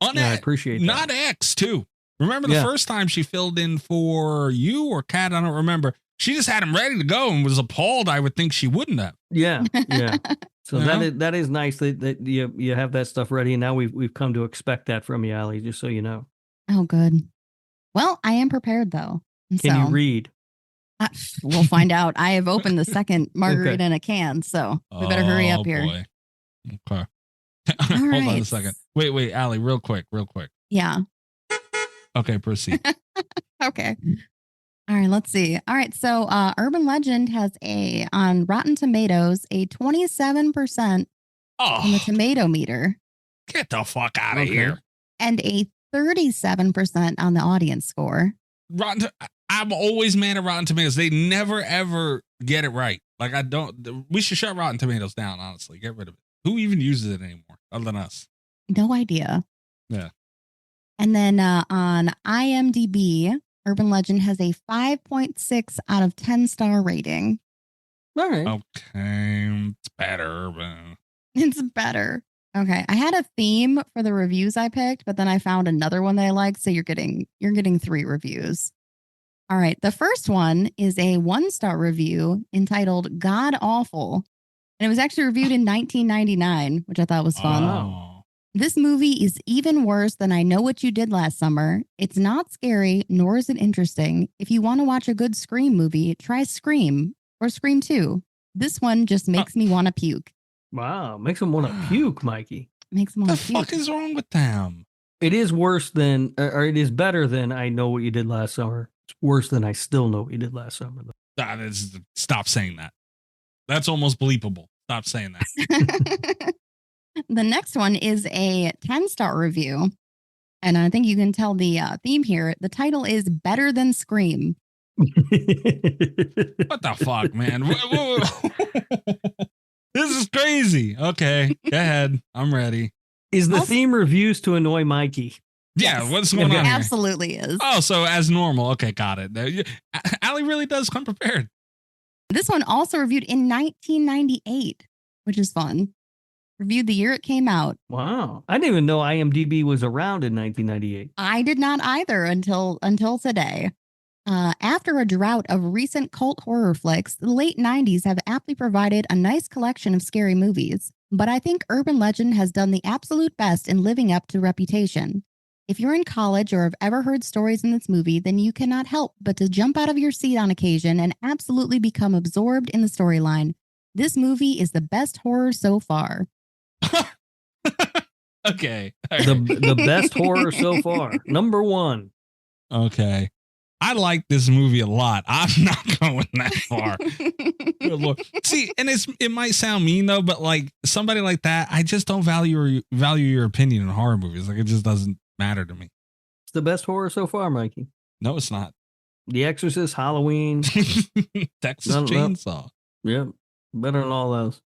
I appreciate that. Not X, too. Remember the first time she filled in for you or Kat? I don't remember. She just had him ready to go and was appalled. I would think she wouldn't have. Yeah, yeah. So that is nice that you have that stuff ready, and now we've come to expect that from you, Aly. Just so you know. Oh, good. Well, I am prepared though. Can you read? We'll find out. I have opened the second margarita in a can, so we better hurry up here. Boy. Okay. Hold on a second. Wait, Aly, real quick. Yeah. Okay, proceed. Okay. All right, let's see. All right, so Urban Legend has on Rotten Tomatoes, a 27% on the tomato meter. Get the fuck out of here. And a 37% on the audience score. I'm always mad at Rotten Tomatoes. They never, ever get it right. Like, we should shut Rotten Tomatoes down, honestly. Get rid of it. Who even uses it anymore other than us? No idea. Yeah. And then on IMDb, Urban Legend has a 5.6 out of 10 star rating. All right. Okay. It's better. It's better. Okay. I had a theme for the reviews I picked, but then I found another one that I liked. So you're getting 3 reviews. All right. The first one is a 1-star review entitled God Awful. And it was actually reviewed in 1999, which I thought was fun. Oh. This movie is even worse than I Know What You Did Last Summer. It's not scary, nor is it interesting. If you want to watch a good Scream movie, try Scream or Scream 2. This one just makes me want to puke. Wow. Makes them want to puke, Mikey. Makes them want What to the puke. fuck is wrong with them? It is worse than, or it is better than I Know What You Did Last Summer. It's worse than I Still Know What You Did Last Summer. Stop saying that. That's almost bleepable. Stop saying that. The next one is a 10-star review. And I think you can tell the theme here. The title is Better Than Scream. What the fuck, man? This is crazy. Okay, go ahead. I'm ready. Is the theme reviews to annoy Mikey? Yeah, what's going on here? Absolutely is. Oh, so as normal. Okay, got it. Aly really does come prepared. This one also reviewed in 1998, which is fun. Reviewed the year it came out. Wow. I didn't even know IMDb was around in 1998. I did not either until today. After a drought of recent cult horror flicks, the late 90s have aptly provided a nice collection of scary movies. But I think urban legend has done the absolute best in living up to reputation. If you're in college or have ever heard stories in this movie, then you cannot help but to jump out of your seat on occasion and absolutely become absorbed in the storyline. This movie is the best horror so far. Okay. The best horror so far. Number one. Okay. I like this movie a lot. I'm not going that far. Good Lord. See, and it might sound mean though, but like somebody like that, I just don't value your opinion in horror movies. Like it just doesn't matter to me. It's the best horror so far, Mikey. No, it's not. The Exorcist, Halloween, Texas Chainsaw. Yep. Better than all those.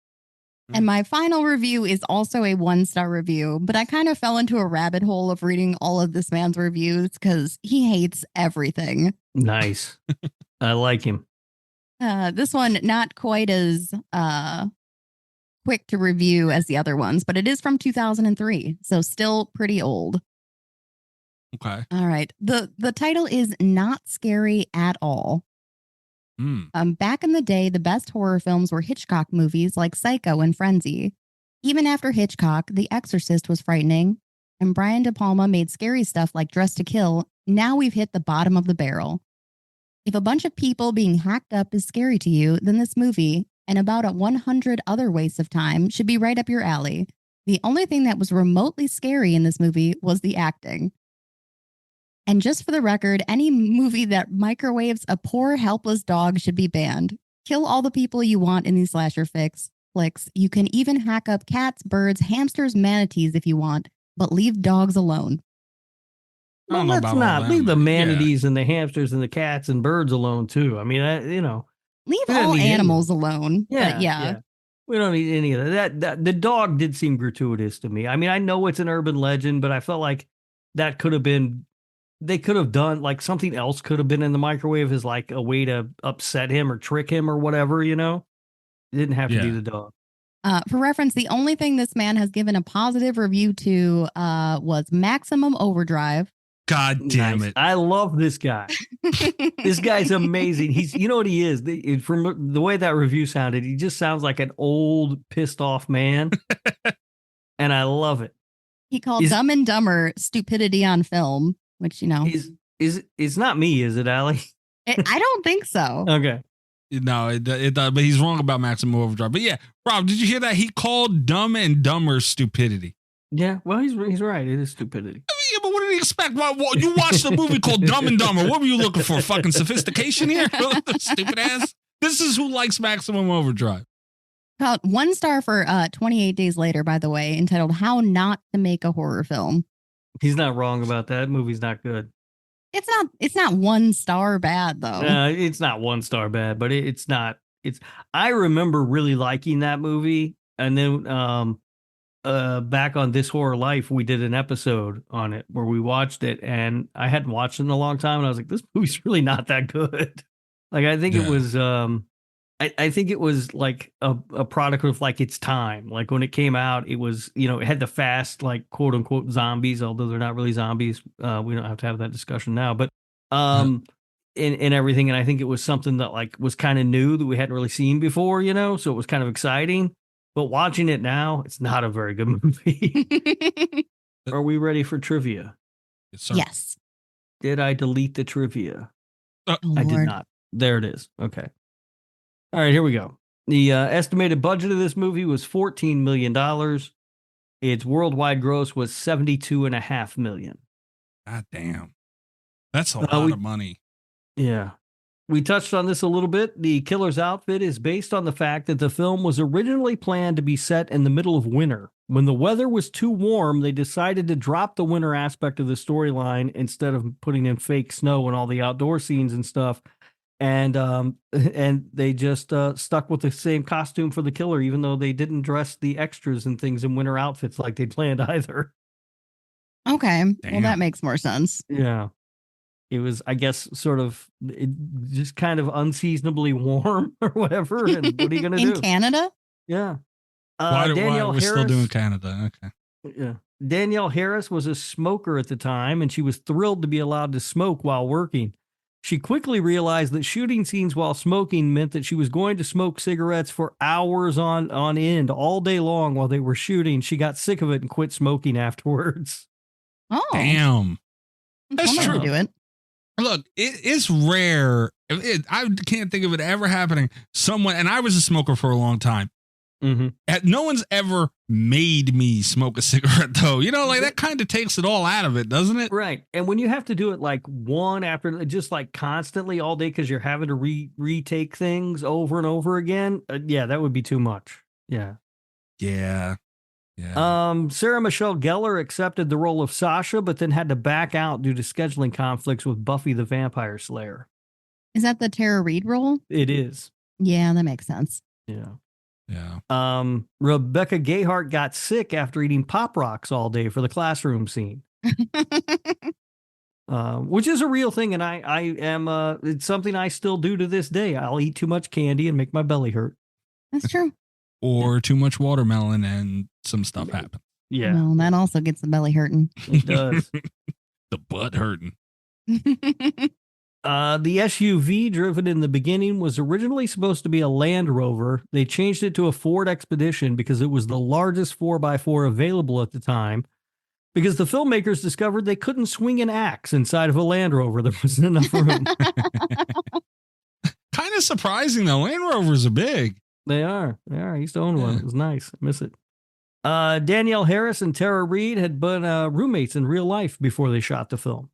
And my final review is also a 1-star review, but I kind of fell into a rabbit hole of reading all of this man's reviews because he hates everything. Nice. I like him. This one, not quite as quick to review as the other ones, but it is from 2003, so still pretty old. Okay. All right. The title is Not Scary at All. Back in the day, the best horror films were Hitchcock movies like Psycho and Frenzy. Even after Hitchcock, The Exorcist was frightening, and Brian De Palma made scary stuff like Dress to Kill. Now we've hit the bottom of the barrel. If a bunch of people being hacked up is scary to you, then this movie, and about 100 other wastes of time, should be right up your alley. The only thing that was remotely scary in this movie was the acting. And just for the record, any movie that microwaves a poor, helpless dog should be banned. Kill all the people you want in these slasher flicks. You can even hack up cats, birds, hamsters, manatees if you want, but leave dogs alone. Well, let's not. Leave the manatees and the hamsters and the cats and birds alone, too. I mean, leave all animals alone. Yeah. We don't need any of that. The dog did seem gratuitous to me. I mean, I know it's an urban legend, but I felt like that could have been... They could have done like something else could have been in the microwave as like a way to upset him or trick him or whatever, you know? It didn't have to be the dog. For reference, the only thing this man has given a positive review to was Maximum Overdrive. God damn it. I love this guy. This guy's amazing. He's, you know what he is? From the way that review sounded, he just sounds like an old pissed off man. And I love it. He called Dumb and Dumber stupidity on film. Which, you know, it's not me, is it, Aly? I don't think so. Okay. No, it does, but he's wrong about Maximum Overdrive. But yeah, Rob, did you hear that? He called Dumb and Dumber stupidity. Yeah, well, he's right. It is stupidity. I mean, yeah, but what did he expect? You watched a movie called Dumb and Dumber. What were you looking for? Fucking sophistication here? Stupid ass. This is who likes Maximum Overdrive. About 1 star for 28 Days Later, by the way, entitled How Not to Make a Horror Film. He's not wrong about that. That movie's not good. It's not 1 star bad though. It's not 1 star bad, but it's not. I remember really liking that movie, and then back on This Horror Life, we did an episode on it where we watched it, and I hadn't watched it in a long time, and I was like, this movie's really not that good. Like I think it was. I think it was like a product of like its time. Like when it came out, it was, you know, it had the fast, like quote unquote zombies, although they're not really zombies. We don't have to have that discussion now, but and everything. And I think it was something that like was kind of new that we hadn't really seen before, you know, so it was kind of exciting. But watching it now, it's not a very good movie. Are we ready for trivia? Yes, sir. Yes. Did I delete the trivia? Oh, I did not. There it is. Okay. All right, here we go. The estimated budget of this movie was $14 million. Its worldwide gross was $72.5 million. God damn. That's a lot of money. Yeah. We touched on this a little bit. The killer's outfit is based on the fact that the film was originally planned to be set in the middle of winter. When the weather was too warm, they decided to drop the winter aspect of the storyline instead of putting in fake snow and all the outdoor scenes and stuff. And they just stuck with the same costume for the killer, even though they didn't dress the extras and things in winter outfits like they'd planned either. Okay. Damn. Well, that makes more sense. Yeah. It was, I guess, sort of just kind of unseasonably warm or whatever. And what are you going to do? In Canada? Yeah. Why Danielle we're Harris, still doing Canada? Okay. Yeah. Danielle Harris was a smoker at the time, and she was thrilled to be allowed to smoke while working. She quickly realized that shooting scenes while smoking meant that she was going to smoke cigarettes for hours on end, all day long while they were shooting. She got sick of it and quit smoking afterwards. Oh. Damn. That's I'll never true. do it. Look, it's rare. I can't think of it ever happening. Someone, and I was a smoker for a long time. Mm-hmm. No one's ever made me smoke a cigarette, though. You know, like that kind of takes it all out of it, doesn't it? Right. And when you have to do it like one after, just like constantly all day because you're having to retake things over and over again. Yeah, that would be too much. Yeah. Yeah. Yeah. Sarah Michelle Gellar accepted the role of Sasha, but then had to back out due to scheduling conflicts with Buffy the Vampire Slayer. Is that the Tara Reid role? It is. Yeah, that makes sense. Yeah. Yeah. Rebecca Gayheart got sick after eating Pop Rocks all day for the classroom scene. Which is a real thing, and I am it's something I still do to this day. I'll eat too much candy and make my belly hurt. That's true. Or too much watermelon and some stuff happens. Yeah. Well, that also gets the belly hurting. It does. The butt hurting. The SUV driven in the beginning was originally supposed to be a Land Rover. They changed it to a Ford Expedition because it was the largest 4x4 available at the time. Because the filmmakers discovered they couldn't swing an axe inside of a Land Rover. There wasn't enough room. Kind of surprising, though. Land Rovers are big. They are. I used to own one. It was nice. I miss it. Danielle Harris and Tara Reid had been roommates in real life before they shot the film.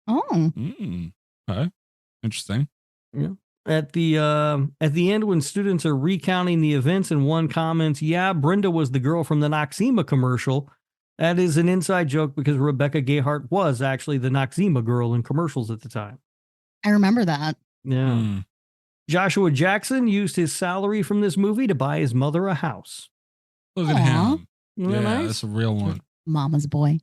Oh. Okay. Interesting. Yeah. At the end, when students are recounting the events and one comments, "Yeah, Brenda was the girl from the Noxzema commercial." That is an inside joke because Rebecca Gayheart was actually the Noxzema girl in commercials at the time. I remember that. Yeah. Joshua Jackson used his salary from this movie to buy his mother a house. Look at Aw. him. Isn't that Yeah, nice? that's a real one. Mama's boy.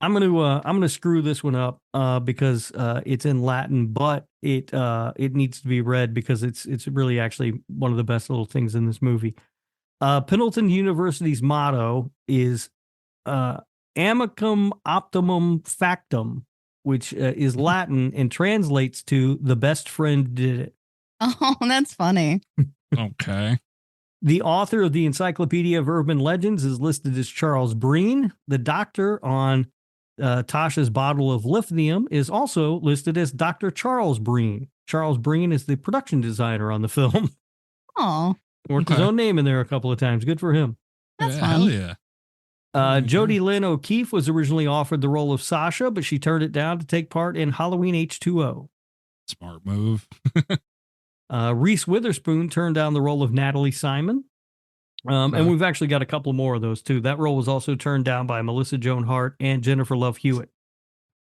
I'm gonna screw this one up because it's in Latin, but it needs to be read because it's really actually one of the best little things in this movie. Pendleton University's motto is Amicum Optimum Factum, which is Latin and translates to "the best friend did it." Oh, that's funny. Okay. The author of the Encyclopedia of Urban Legends is listed as Charles Breen. The doctor on Tasha's bottle of lithium is also listed as Dr. Charles Breen. Charles Breen is the production designer on the film. Oh, Worked his Okay. own name in there a couple of times. Good for him. that's Yeah, fun. hell yeah. Jodie Lynn O'Keefe was originally offered the role of Sasha, but she turned it down to take part in Halloween H2O. Smart move. Reese Witherspoon turned down the role of Natalie Simon. And we've actually got a couple more of those too. That role was also turned down by Melissa Joan Hart and Jennifer Love Hewitt,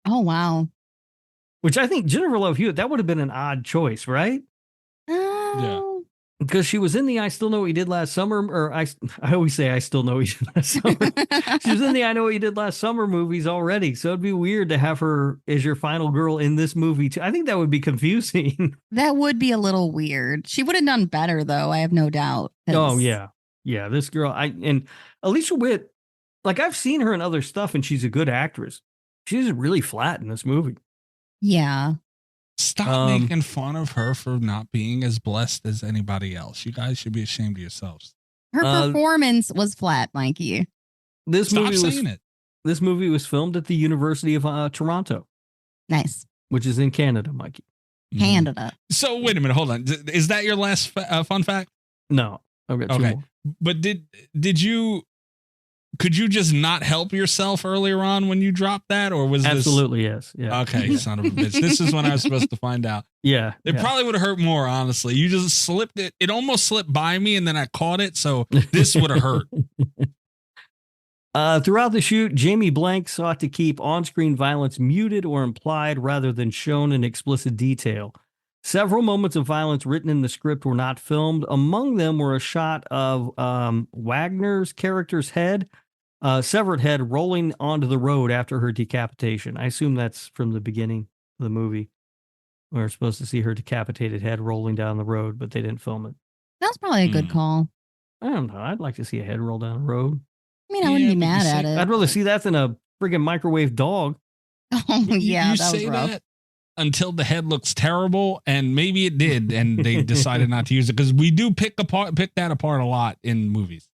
Oh, wow. which I think Jennifer Love Hewitt, that would have been an odd choice, right? Oh. Because she was in the I Still Know What You Did Last Summer, or I always say I Still Know What You Did Last Summer. She was in the I Know What You Did Last Summer movies already. So it'd be weird to have her as your final girl in this movie too. I think that would be confusing. That would be a little weird. She would have done better, though. I have no doubt. 'cause- Oh, yeah. Yeah, this girl, and Alicia Witt, like I've seen her in other stuff and she's a good actress. She's really flat in this movie. Yeah. Stop making fun of her for not being as blessed as anybody else. You guys should be ashamed of yourselves. Her performance was flat, Mikey. This Stop movie saying it. This movie was filmed at the University of Toronto, Nice. which is in Canada, Mikey. Canada. So wait a minute, hold on. Is that your last fun fact? No, I've got two Okay. more. But did you could you just not help yourself earlier on when you dropped that, or was Absolutely, yes. Yeah. Okay, son of a bitch. This is when I was supposed to find out. Yeah. It probably would have hurt more, honestly. You just slipped it. It almost slipped by me, and then I caught it, so this would have hurt. Throughout the shoot, Jamie Blank sought to keep on-screen violence muted or implied rather than shown in explicit detail. Several moments of violence written in the script were not filmed. Among them were a shot of Wagner's character's head, severed head, rolling onto the road after her decapitation. I assume that's from the beginning of the movie. We were supposed to see her decapitated head rolling down the road, but they didn't film it. That's probably a good call. I don't know. I'd like to see a head roll down the road. I mean, I wouldn't be mad at it. I'd rather see that than a friggin' microwave dog. Oh, yeah, you that was say rough. that until the head looks terrible, and maybe it did, and they decided not to use it, because we do pick that apart a lot in movies.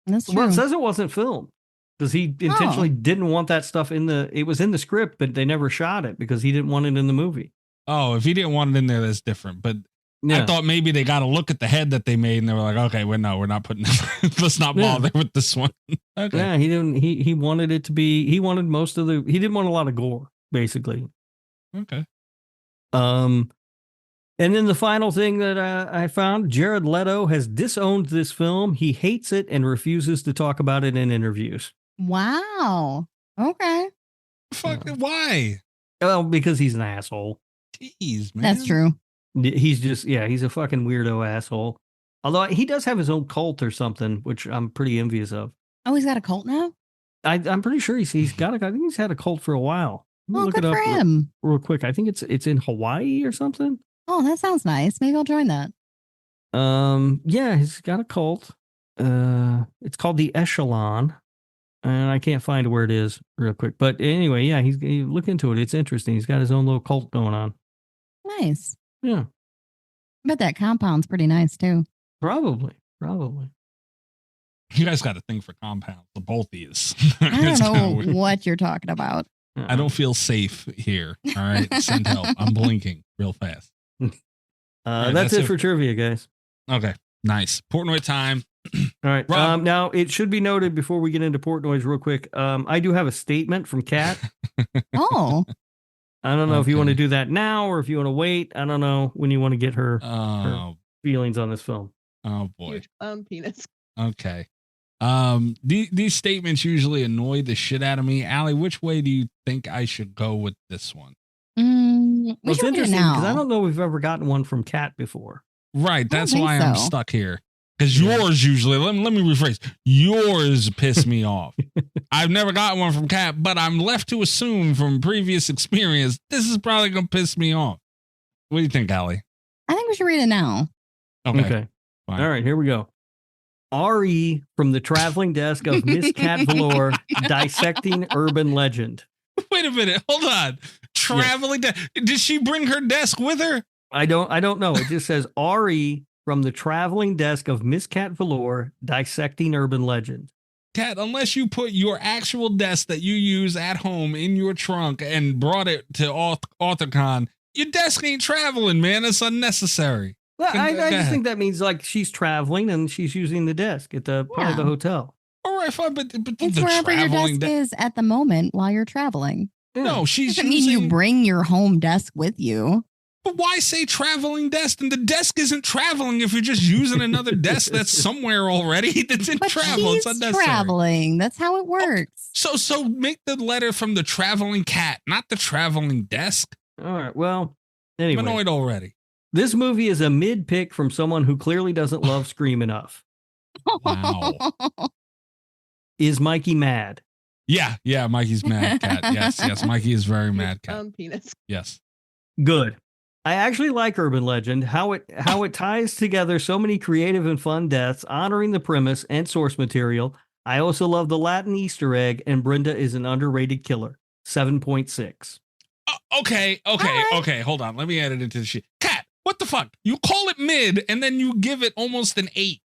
That's true. Well, it says it wasn't filmed because he intentionally didn't want that stuff it was in the script, but they never shot it because he didn't want it in the movie. Oh, if he didn't want it in there, that's different. But Yeah. I thought maybe they got to look at the head that they made, and they were like, okay, we're not putting this. Let's not bother with this one. Okay. Yeah, he didn't. He wanted it to be. He wanted most of the. He didn't want a lot of gore, basically. Okay. And then the final thing that I found: Jared Leto has disowned this film. He hates it and refuses to talk about it in interviews. Wow. Okay. Fuck. Why? Well, because he's an asshole. Jeez, man. That's true. He's just he's a fucking weirdo asshole. Although he does have his own cult or something, which I'm pretty envious of. Oh, he's got a cult now? I'm pretty sure he's got I think he's had a cult for a while. Oh, Look good it up for him. real quick. I think it's in Hawaii or something. Oh, that sounds nice. Maybe I'll join that. Yeah, he's got a cult. It's called the Echelon, and I can't find where it is real quick. But anyway, yeah, you look into it. It's interesting. He's got his own little cult going on. Nice. Yeah, But that compound's pretty nice too. probably. You guys got a thing for compounds, the both of yous. I don't know what you're talking about. I don't feel safe here. All right, send help. I'm blinking real fast. Right, that's it for trivia, guys. Okay, nice. Portnoy time. All right. Rob. Now, it should be noted before we get into Portnoy's real quick. I do have a statement from Kat. Oh. I don't know if you Okay. want to do that now or if you want to wait. I don't know when you want to get her Oh, feelings on this film. oh boy. Huge penis. Okay. These statements usually annoy the shit out of me. Allie, which way do you think I should go with this one? We Well, it's should read it interesting because I now. don't know if we've ever gotten one from Kat before. Right. That's think why I'm so. stuck here. Because yours usually, let me rephrase. Yours piss me off. I've never gotten one from Kat, but I'm left to assume from previous experience, this is probably going to piss me off. What do you think, Allie? I think we should read it now. Okay. Fine. All right, here we go. R.E. from the traveling desk of Miss Cat Velour, dissecting urban legend. Wait a minute. Hold on. Traveling. Did she bring her desk with her? I don't know. It just says R.E. from the traveling desk of Miss Cat Velour, dissecting urban legend. Kat, unless you put your actual desk that you use at home in your trunk and brought it to AuthorCon, your desk ain't traveling, man. It's unnecessary. Well, I Go just ahead. think that means like she's traveling and she's using the desk at the part of the Yeah. hotel. All right, fine, but It's the wherever your traveling desk is at the moment while you're traveling. No, she's Doesn't mean using. you bring your home desk with you. But why say traveling desk? And the desk isn't traveling if you're just using another desk that's somewhere already. That's in But travel. It's she's unnecessary. traveling. That's how it works. So make the letter from the traveling cat, not the traveling desk. All right. Well, I'm anyway, annoyed already. this movie is a mid pick from someone who clearly doesn't love Scream enough. Wow. Is Mikey mad? Yeah, Mikey's mad cat. Yes, Mikey is very mad cat. Penis. Yes. Good. I actually like Urban Legend, how it ties together so many creative and fun deaths, honoring the premise and source material. I also love the Latin Easter egg, and Brenda is an underrated killer. 7.6. Okay. right. Okay. Hold on. Let me add it into the shit. Cat, what the fuck? You call it mid and then you give it almost an 8.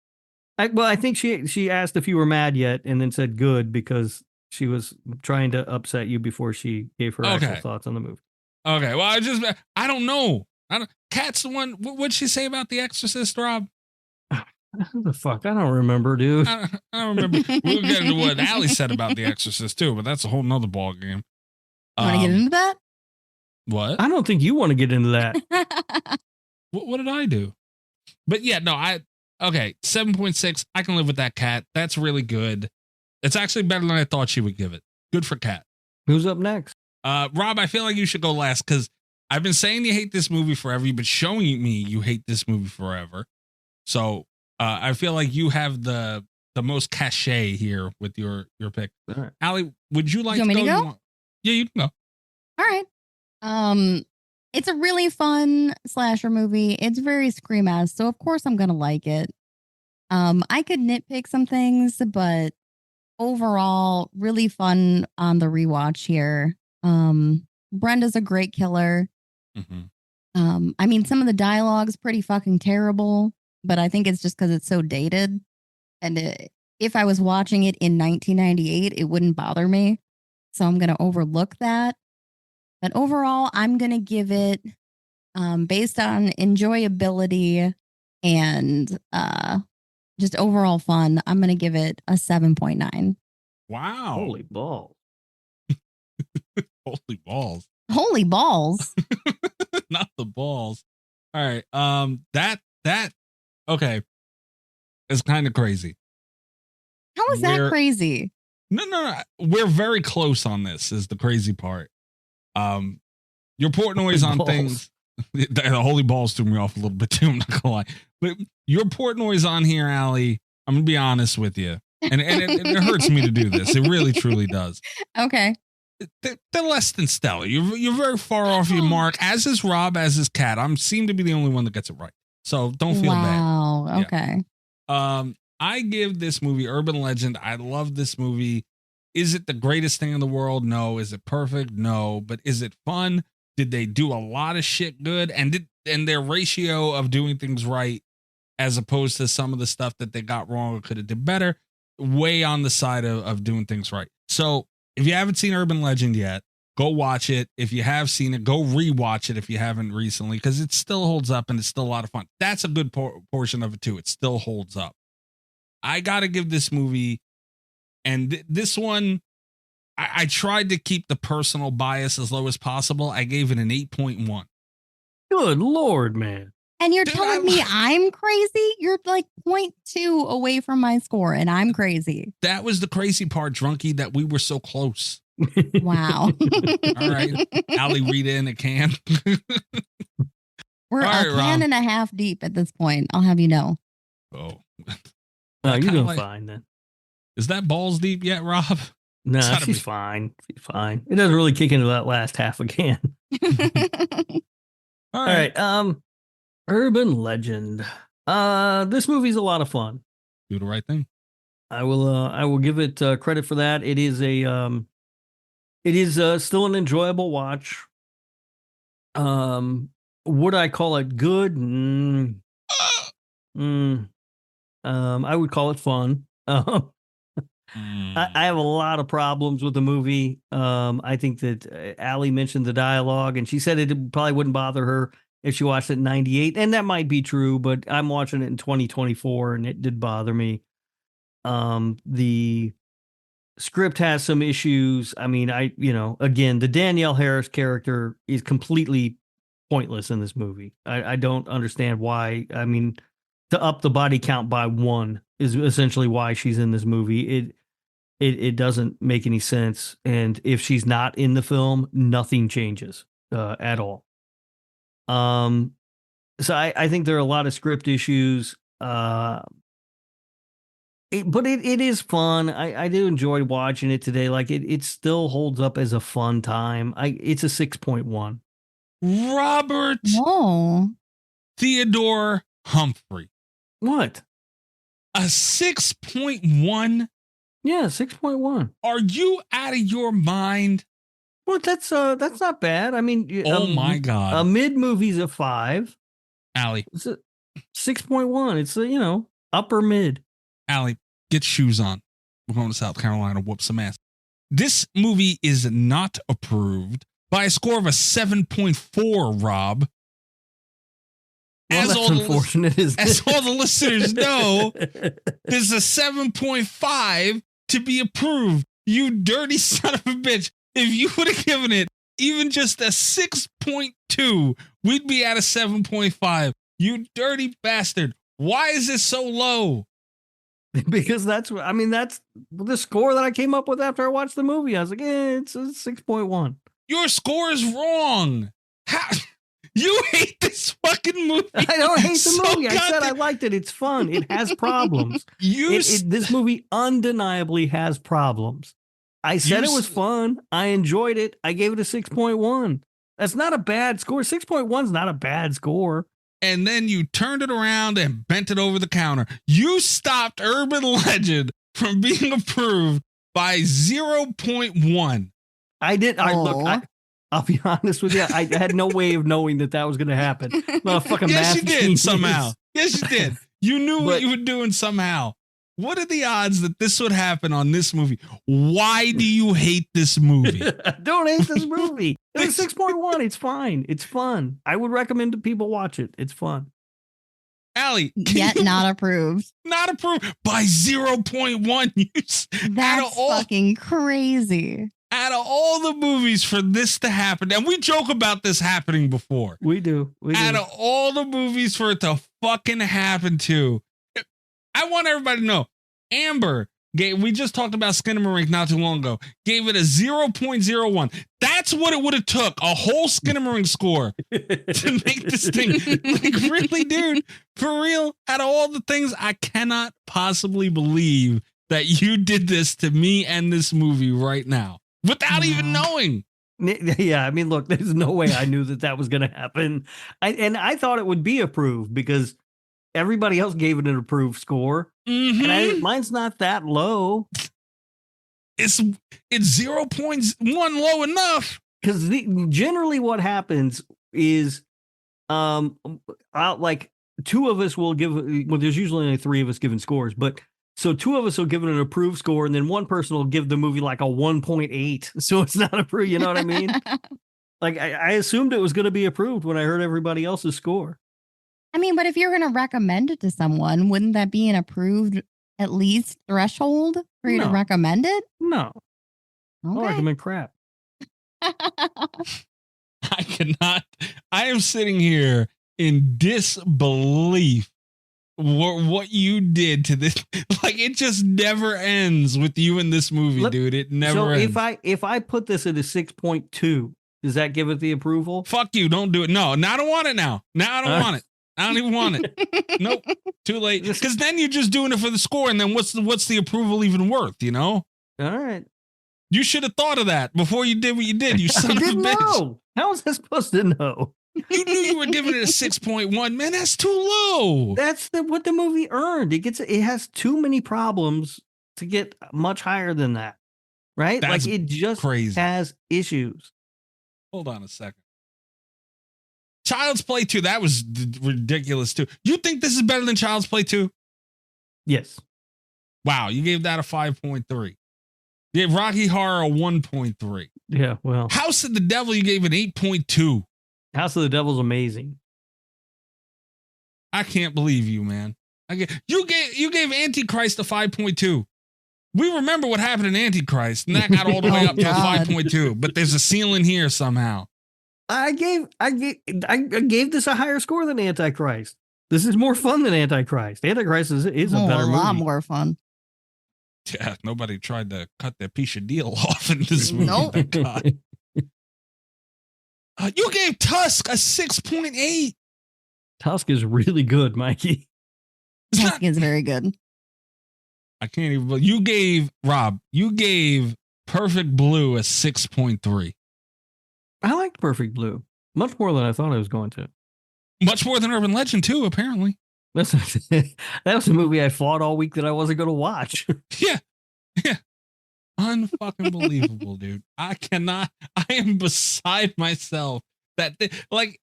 I think she asked if you were mad yet, and then said good because she was trying to upset you before she gave her actual Okay. thoughts on the movie. Okay. Well, I don't know. Cat's the one. What'd she say about The Exorcist, Rob? What the fuck? I don't remember, dude. I don't remember. We'll get into what Aly said about The Exorcist too, but that's a whole nother ball game. Want to get into that? What? I don't think you want to get into that. What did I do? But yeah, no, okay, 7.6. I can live with that, Kat. That's really good. It's actually better than I thought she would give it. Good for Kat. Who's up next? Rob, I feel like you should go last because I've been saying you hate this movie forever. You've been showing me you hate this movie forever. So I feel like you have the most cachet here with your pick. All right. Aly, would you like You want me to go? Yeah, you can go. All right. It's a really fun slasher movie. It's very Scream-esque, so of course I'm gonna like it. I could nitpick some things, but overall, really fun on the rewatch here. Brenda's a great killer. I mean, some of the dialogue's pretty fucking terrible, but I think it's just because it's so dated. And if I was watching it in 1998, it wouldn't bother me. So I'm gonna overlook that. But overall, I'm going to give it, based on enjoyability and just overall fun, I'm going to give it a 7.9. Wow. Holy balls. Holy balls. Holy balls. Not the balls. All right. That okay. It's kind of crazy. How is that crazy? No. We're very close on this is the crazy part. Your Portnoy's on things. The holy balls threw me off a little bit too. I'm not gonna lie, but your Portnoy's on here, Aly. I'm gonna be honest with you, and it hurts me to do this. It really, truly does. Okay. They're less than stellar. You're very far off your mark. As is Rob, as is Kat. I seem to be the only one that gets it right. So don't feel bad. Wow. Okay. Yeah. I give this movie Urban Legend. I love this movie. Is it the greatest thing in the world? No. Is it perfect? No. But is it fun? Did they do a lot of shit good? And their ratio of doing things right, as opposed to some of the stuff that they got wrong or could have did better, way on the side of doing things right. So if you haven't seen Urban Legend yet, go watch it. If you have seen it, go rewatch it if you haven't recently, because it still holds up and it's still a lot of fun. That's a good portion of it too. It still holds up. I got to give this movie. And this one, I tried to keep the personal bias as low as possible. I gave it an 8.1. Good Lord, man. And you're telling me I'm crazy? You're like 0.2 away from my score, and I'm crazy. That was the crazy part, Drunky, that we were so close. Wow. All right. Aly, read it in a can. We're All right, a can Rob. and a half deep at this point. I'll have you know. Oh. No, you're doing like- fine then. Is that balls deep yet, Rob? No, It's gotta she's be- fine. She's fine. It doesn't really kick into that last half again. All All right. Urban Legend. This movie's a lot of fun. Do the right thing. I will give it credit for that. It is still an enjoyable watch. Would I call it good? I would call it fun. I have a lot of problems with the movie. I think that Aly mentioned the dialogue, and she said it probably wouldn't bother her if she watched it in 98, and that might be true, but I'm watching it in 2024, and it did bother me. The script has some issues. I mean, again, the Danielle Harris character is completely pointless in this movie. I don't understand why. I mean, to up the body count by 1 is essentially why she's in this movie. It doesn't make any sense. And if she's not in the film, nothing changes at all. So I think there are a lot of script issues. But it is fun. I do enjoy watching it today. Like it still holds up as a fun time. It's a 6.1. Robert Whoa. Theodore Humphrey. What? A 6.1? Yeah, 6.1. Are you out of your mind? Well, that's not bad. I mean, Oh my God. A mid movie's a 5. Aly, It's a 6.1. It's a, upper mid. Aly, get shoes on. We're going to South Carolina, whoop some ass. This movie is not approved by a score of a 7.4, Rob. Well, that's unfortunate, isn't it? As all the listeners know, there's a 7.5 to be approved. You dirty son of a bitch. If you would have given it even just a 6.2, we'd be at a 7.5. You dirty bastard. Why is it so low? Because that's the score that I came up with after I watched the movie. I was like, it's a 6.1. Your score is wrong. How? You hate this fucking movie. I don't hate the movie. I said I liked it. It's fun. It has problems. This movie undeniably has problems. I said it was fun. I enjoyed it. I gave it a 6.1. That's not a bad score. 6.1 is not a bad score. And then you turned it around and bent it over the counter. You stopped Urban Legend from being approved by 0.1. I did. I'll be honest with you. I had no way of knowing that was going to happen. Motherfucking yes, you did somehow. Yes, you did. You knew what you were doing somehow. What are the odds that this would happen on this movie? Why do you hate this movie? I don't hate this movie. It's 6.1. It's fine. It's fun. I would recommend that people watch it. It's fun. Aly, not approved. Not approved by 0.1. That's fucking crazy. Out of all the movies for this to happen, and we joke about this happening before. We do. Out of all the movies for it to fucking happen to, I want everybody to know, Amber we just talked about Skinamarink not too long ago, gave it a 0.01. That's what it would have took, a whole Skinamarink score to make this thing. Like, really, dude? For real? Out of all the things, I cannot possibly believe that you did this to me and this movie right now. Without even knowing. Yeah, I mean, look, there's no way I knew that was going to happen. I thought it would be approved because everybody else gave it an approved score. Mm-hmm. And mine's not that low. It's 0.1 low enough. Because generally what happens is like two of us will give, well, there's usually only three of us giving scores, but so two of us will give it an approved score, and then one person will give the movie like a 1.8. So it's not approved. You know what I mean? Like I assumed it was going to be approved when I heard everybody else's score. I mean, but if you're going to recommend it to someone, wouldn't that be an approved at least threshold for you to recommend it? No. Okay. I recommend crap. I cannot. I am sitting here in disbelief what you did to this. Like, it just never ends with you in this movie, dude. It never ends. If I put this at a 6.2, does that give it the approval? Fuck you. Don't do it. No, now I don't want it now. Now I don't want it. I don't even want it. Nope. Too late. Because then you're just doing it for the score, and then what's the approval even worth, you know? All right. You should have thought of that before you did what you did, you son of a bitch. Know. How was I supposed to know? You knew you were giving it a 6.1. Man, that's too low. That's what the movie earned. It has too many problems to get much higher than that. Right? That's like, it just crazy. Has issues. Hold on a second. Child's Play 2, that was ridiculous too. You think this is better than Child's Play 2? Yes. Wow, you gave that a 5.3. You gave Rocky Horror a 1.3. Yeah, well. House of the Devil, you gave an 8.2. House of the Devil's amazing. I can't believe you, man. You gave Antichrist a 5.2. We remember what happened in Antichrist, and that got all the way up to a 5.2. But there's a ceiling here somehow. I gave this a higher score than Antichrist. This is more fun than Antichrist. Antichrist is a better movie. A lot more fun. Yeah, nobody tried to cut their piece of deal off in this movie. Nope. Thank God. You gave Tusk a 6.8. Tusk is really good, Mikey. Tusk is very good. I can't even. You gave Perfect Blue a 6.3. I liked Perfect Blue much more than I thought I was going to. Much more than Urban Legend too, apparently. That was a movie I fought all week that I wasn't going to watch. Yeah. Unfucking believable, dude. I am beside myself that like,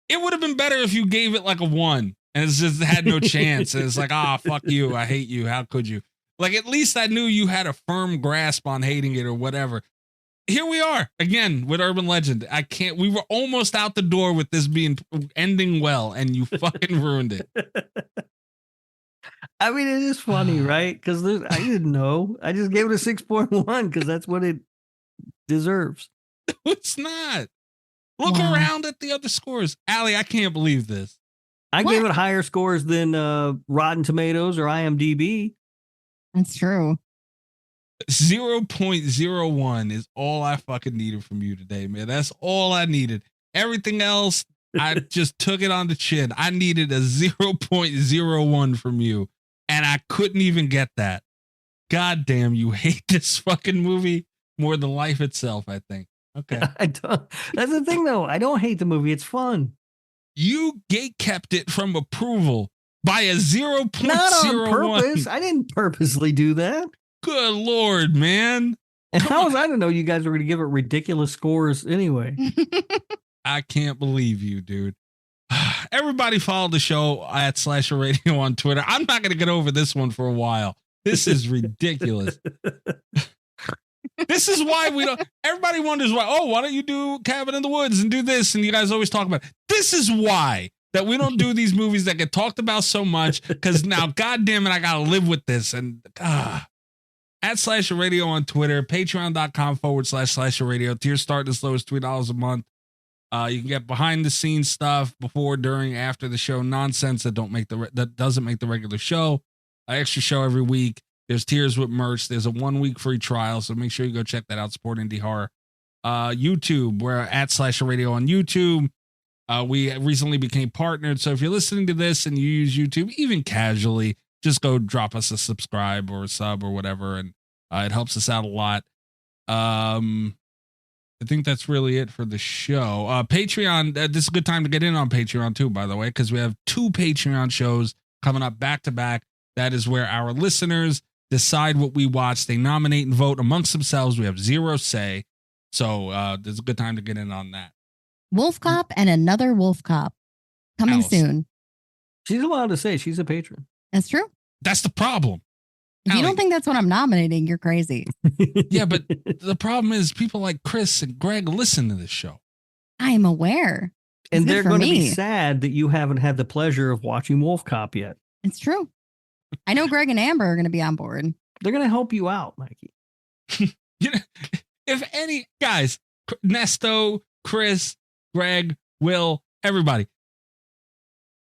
it would have been better if you gave it like a 1 and it just had no chance. And it's like, fuck you. I hate you. How could you? Like, at least I knew you had a firm grasp on hating it or whatever. here we are again with Urban Legend. We were almost out the door with this ending well, and you fucking ruined it. I mean, it is funny, right? Because I didn't know. I just gave it a 6.1 because that's what it deserves. It's not. Look around at the other scores. Aly, I can't believe this. I gave it higher scores than Rotten Tomatoes or IMDb. That's true. 0.01 is all I fucking needed from you today, man. That's all I needed. Everything else, I just took it on the chin. I needed a 0.01 from you, and I couldn't even get that. God damn, you hate this fucking movie more than life itself, I think. Okay. I don't. That's the thing, though. I don't hate the movie. It's fun. You gatekept it from approval by a 0.01. Not on purpose. I didn't purposely do that. Good Lord, man. And how was I to know you guys were going to give it ridiculous scores anyway? I can't believe you, dude. Everybody follow the show at Slasher Radio on Twitter. I'm not going to get over this one for a while. This is ridiculous. This is why we don't. Everybody wonders why don't you do Cabin in the Woods and do this? And you guys always talk about it. This is why that we don't do these movies that get talked about so much. Because now, goddamn it, I got to live with this. And at Slasher Radio on Twitter, patreon.com/Slasher Radio. Tiers start as low as $3 a month. You can get behind the scenes stuff before, during, after the show, nonsense that doesn't make the regular show. Extra show every week. There's tiers with merch. There's a 1 week free trial, so make sure you go check that out. Support indie horror. YouTube, we're at Slasher Radio on YouTube. We recently became partnered, so if you're listening to this and you use YouTube, even casually, just go drop us a subscribe or a sub or whatever, and it helps us out a lot. I think that's really it for the show. Patreon, this is a good time to get in on Patreon too, by the way, because we have 2 Patreon shows coming up back to back. That is where our listeners decide what we watch. They nominate and vote amongst themselves. We have 0 say. So this is a good time to get in on that. Wolf Cop and another Wolf Cop coming soon. She's allowed to say she's a patron. That's true. That's the problem. If you don't think that's what I'm nominating, you're crazy. Yeah, but the problem is people like Chris and Greg listen to this show. I am aware. And they're going to be sad that you haven't had the pleasure of watching Wolf Cop yet. It's true. I know Greg and Amber are going to be on board. They're going to help you out, Mikey. You know, if any guys, Nesto, Chris, Greg, Will, everybody,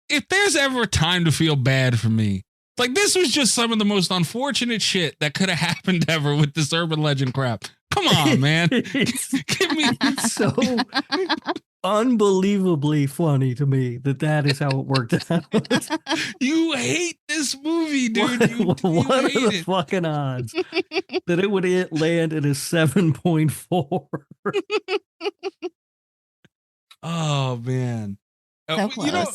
if there's ever a time to feel bad for me, like this was just some of the most unfortunate shit that could have happened ever with this urban legend crap. Come on, man. Give me so unbelievably funny to me that is how it worked out. You hate this movie, dude. What are the fucking odds that it would land at a 7.4? Oh man. So close. You know,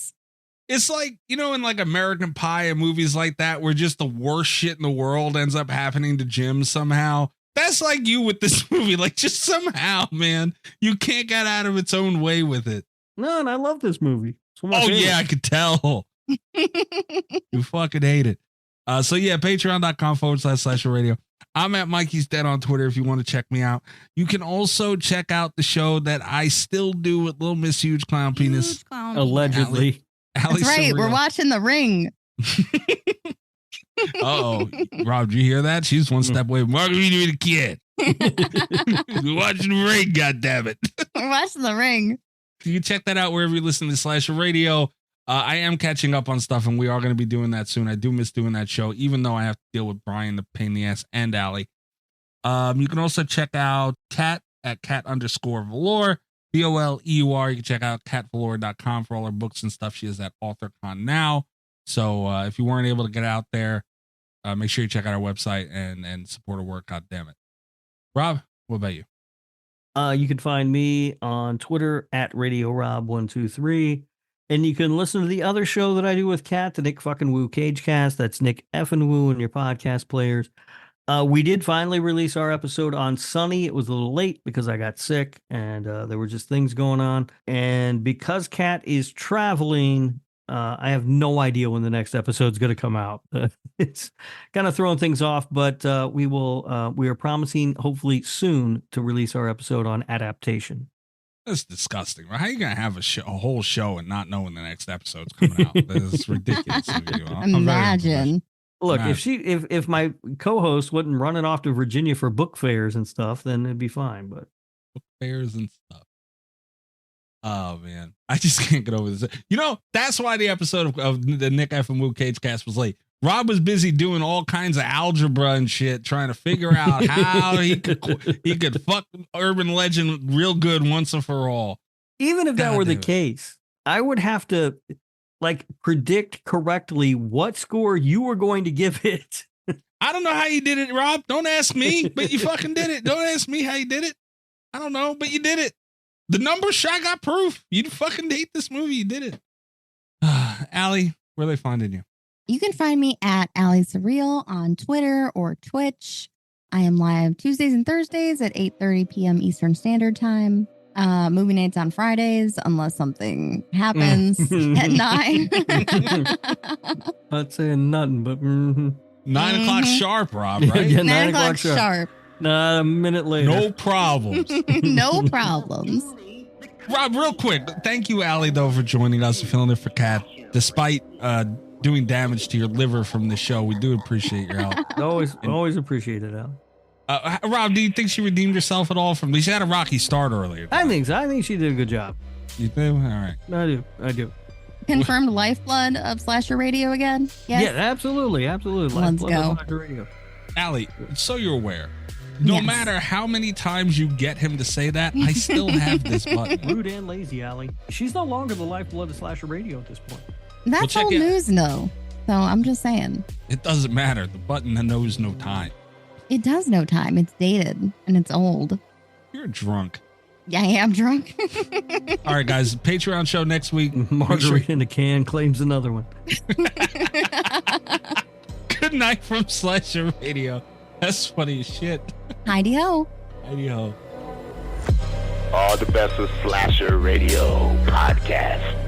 it's like, you know, in like American Pie and movies like that, where just the worst shit in the world ends up happening to Jim somehow. That's like you with this movie. Like, just somehow, man, you can't get out of its own way with it. No, and I love this movie. Oh, yeah, I could tell. You fucking hate it. So, yeah, patreon.com/Slasher Radio. I'm at Mikey's Dead on Twitter if you want to check me out. You can also check out the show that I still do with Little Miss Huge Clown Penis. Allegedly. Aly That's right. Surreal. We're watching The Ring. Oh, Rob, did you hear that? She's one step away. Mark, you doing a kid. We're watching The Ring, goddammit. We're watching The Ring. You can check that out wherever you listen to Slasher Radio. I am catching up on stuff, and we are going to be doing that soon. I do miss doing that show, even though I have to deal with Brian, the pain in the ass, and Aly. You can also check out Kat at @Kat_Valor, VOLEUR. You can check out katvalor.com for all her books and stuff. She is at AuthorCon now. So if you weren't able to get out there, make sure you check out our website and support her work. God damn it. Rob, what about you? You can find me on Twitter at RadioRob123. And you can listen to the other show that I do with Kat, the Nick fucking Woo Cagecast. That's Nick effing Woo in your podcast players. We did finally release our episode on Sunny. It was a little late because I got sick and there were just things going on. And because Kat is traveling, I have no idea when the next episode's going to come out. It's kind of throwing things off, but we are promising hopefully soon to release our episode on adaptation. That's disgusting. Right? How are you gonna have a whole show and not know when the next episode's coming out? That's ridiculous of you. Imagine. Look, if my co-host wasn't running off to Virginia for book fairs and stuff, then it'd be fine. But book fairs and stuff. Oh man, I just can't get over this. You know, that's why the episode of the Nick F and Woo Cage Cast was late. Rob was busy doing all kinds of algebra and shit, trying to figure out how he could fuck Urban Legend real good once and for all. Even if that were the case, I would have to predict correctly what score you were going to give it. I don't know how you did it, Rob. Don't ask me, but you fucking did it. Don't ask me how you did it. I don't know, but you did it. The numbers, I got proof. You fucking hate this movie. You did it. Aly, where are they finding you? You can find me at Aly Surreal on Twitter or Twitch. I am live Tuesdays and Thursdays at 8:30 p.m. Eastern Standard Time. Movie nights on Fridays, unless something happens at 9. Not saying nothing, but 9 o'clock sharp, Rob, right? Yeah, 9 o'clock sharp. Not a minute later. No problems. No problems. Rob, real quick, thank you, Aly, though, for joining us and filling in for Kat. Despite doing damage to your liver from the show, we do appreciate your help. Always appreciate it, Aly. Rob, do you think she redeemed herself at all? She had a rocky start earlier. I think so. I think she did a good job. You do? All right. I do. Confirmed lifeblood of Slasher Radio again? Yes? Yeah, absolutely. Let's Lifeblood go. of Slasher Radio. Aly, so you're aware, no matter how many times you get him to say that, I still have this button. Rude and lazy, Aly. She's no longer the lifeblood of Slasher Radio at this point. That's old news, though. So I'm just saying. It doesn't matter. The button that knows no time. It does know time. It's dated and it's old. You're drunk. Yeah, I am drunk. All right, guys. Patreon show next week. Margarita in a can claims another one. Good night from Slasher Radio. That's funny as shit. Heidi-ho. Heidi-ho. All the best of Slasher Radio podcast.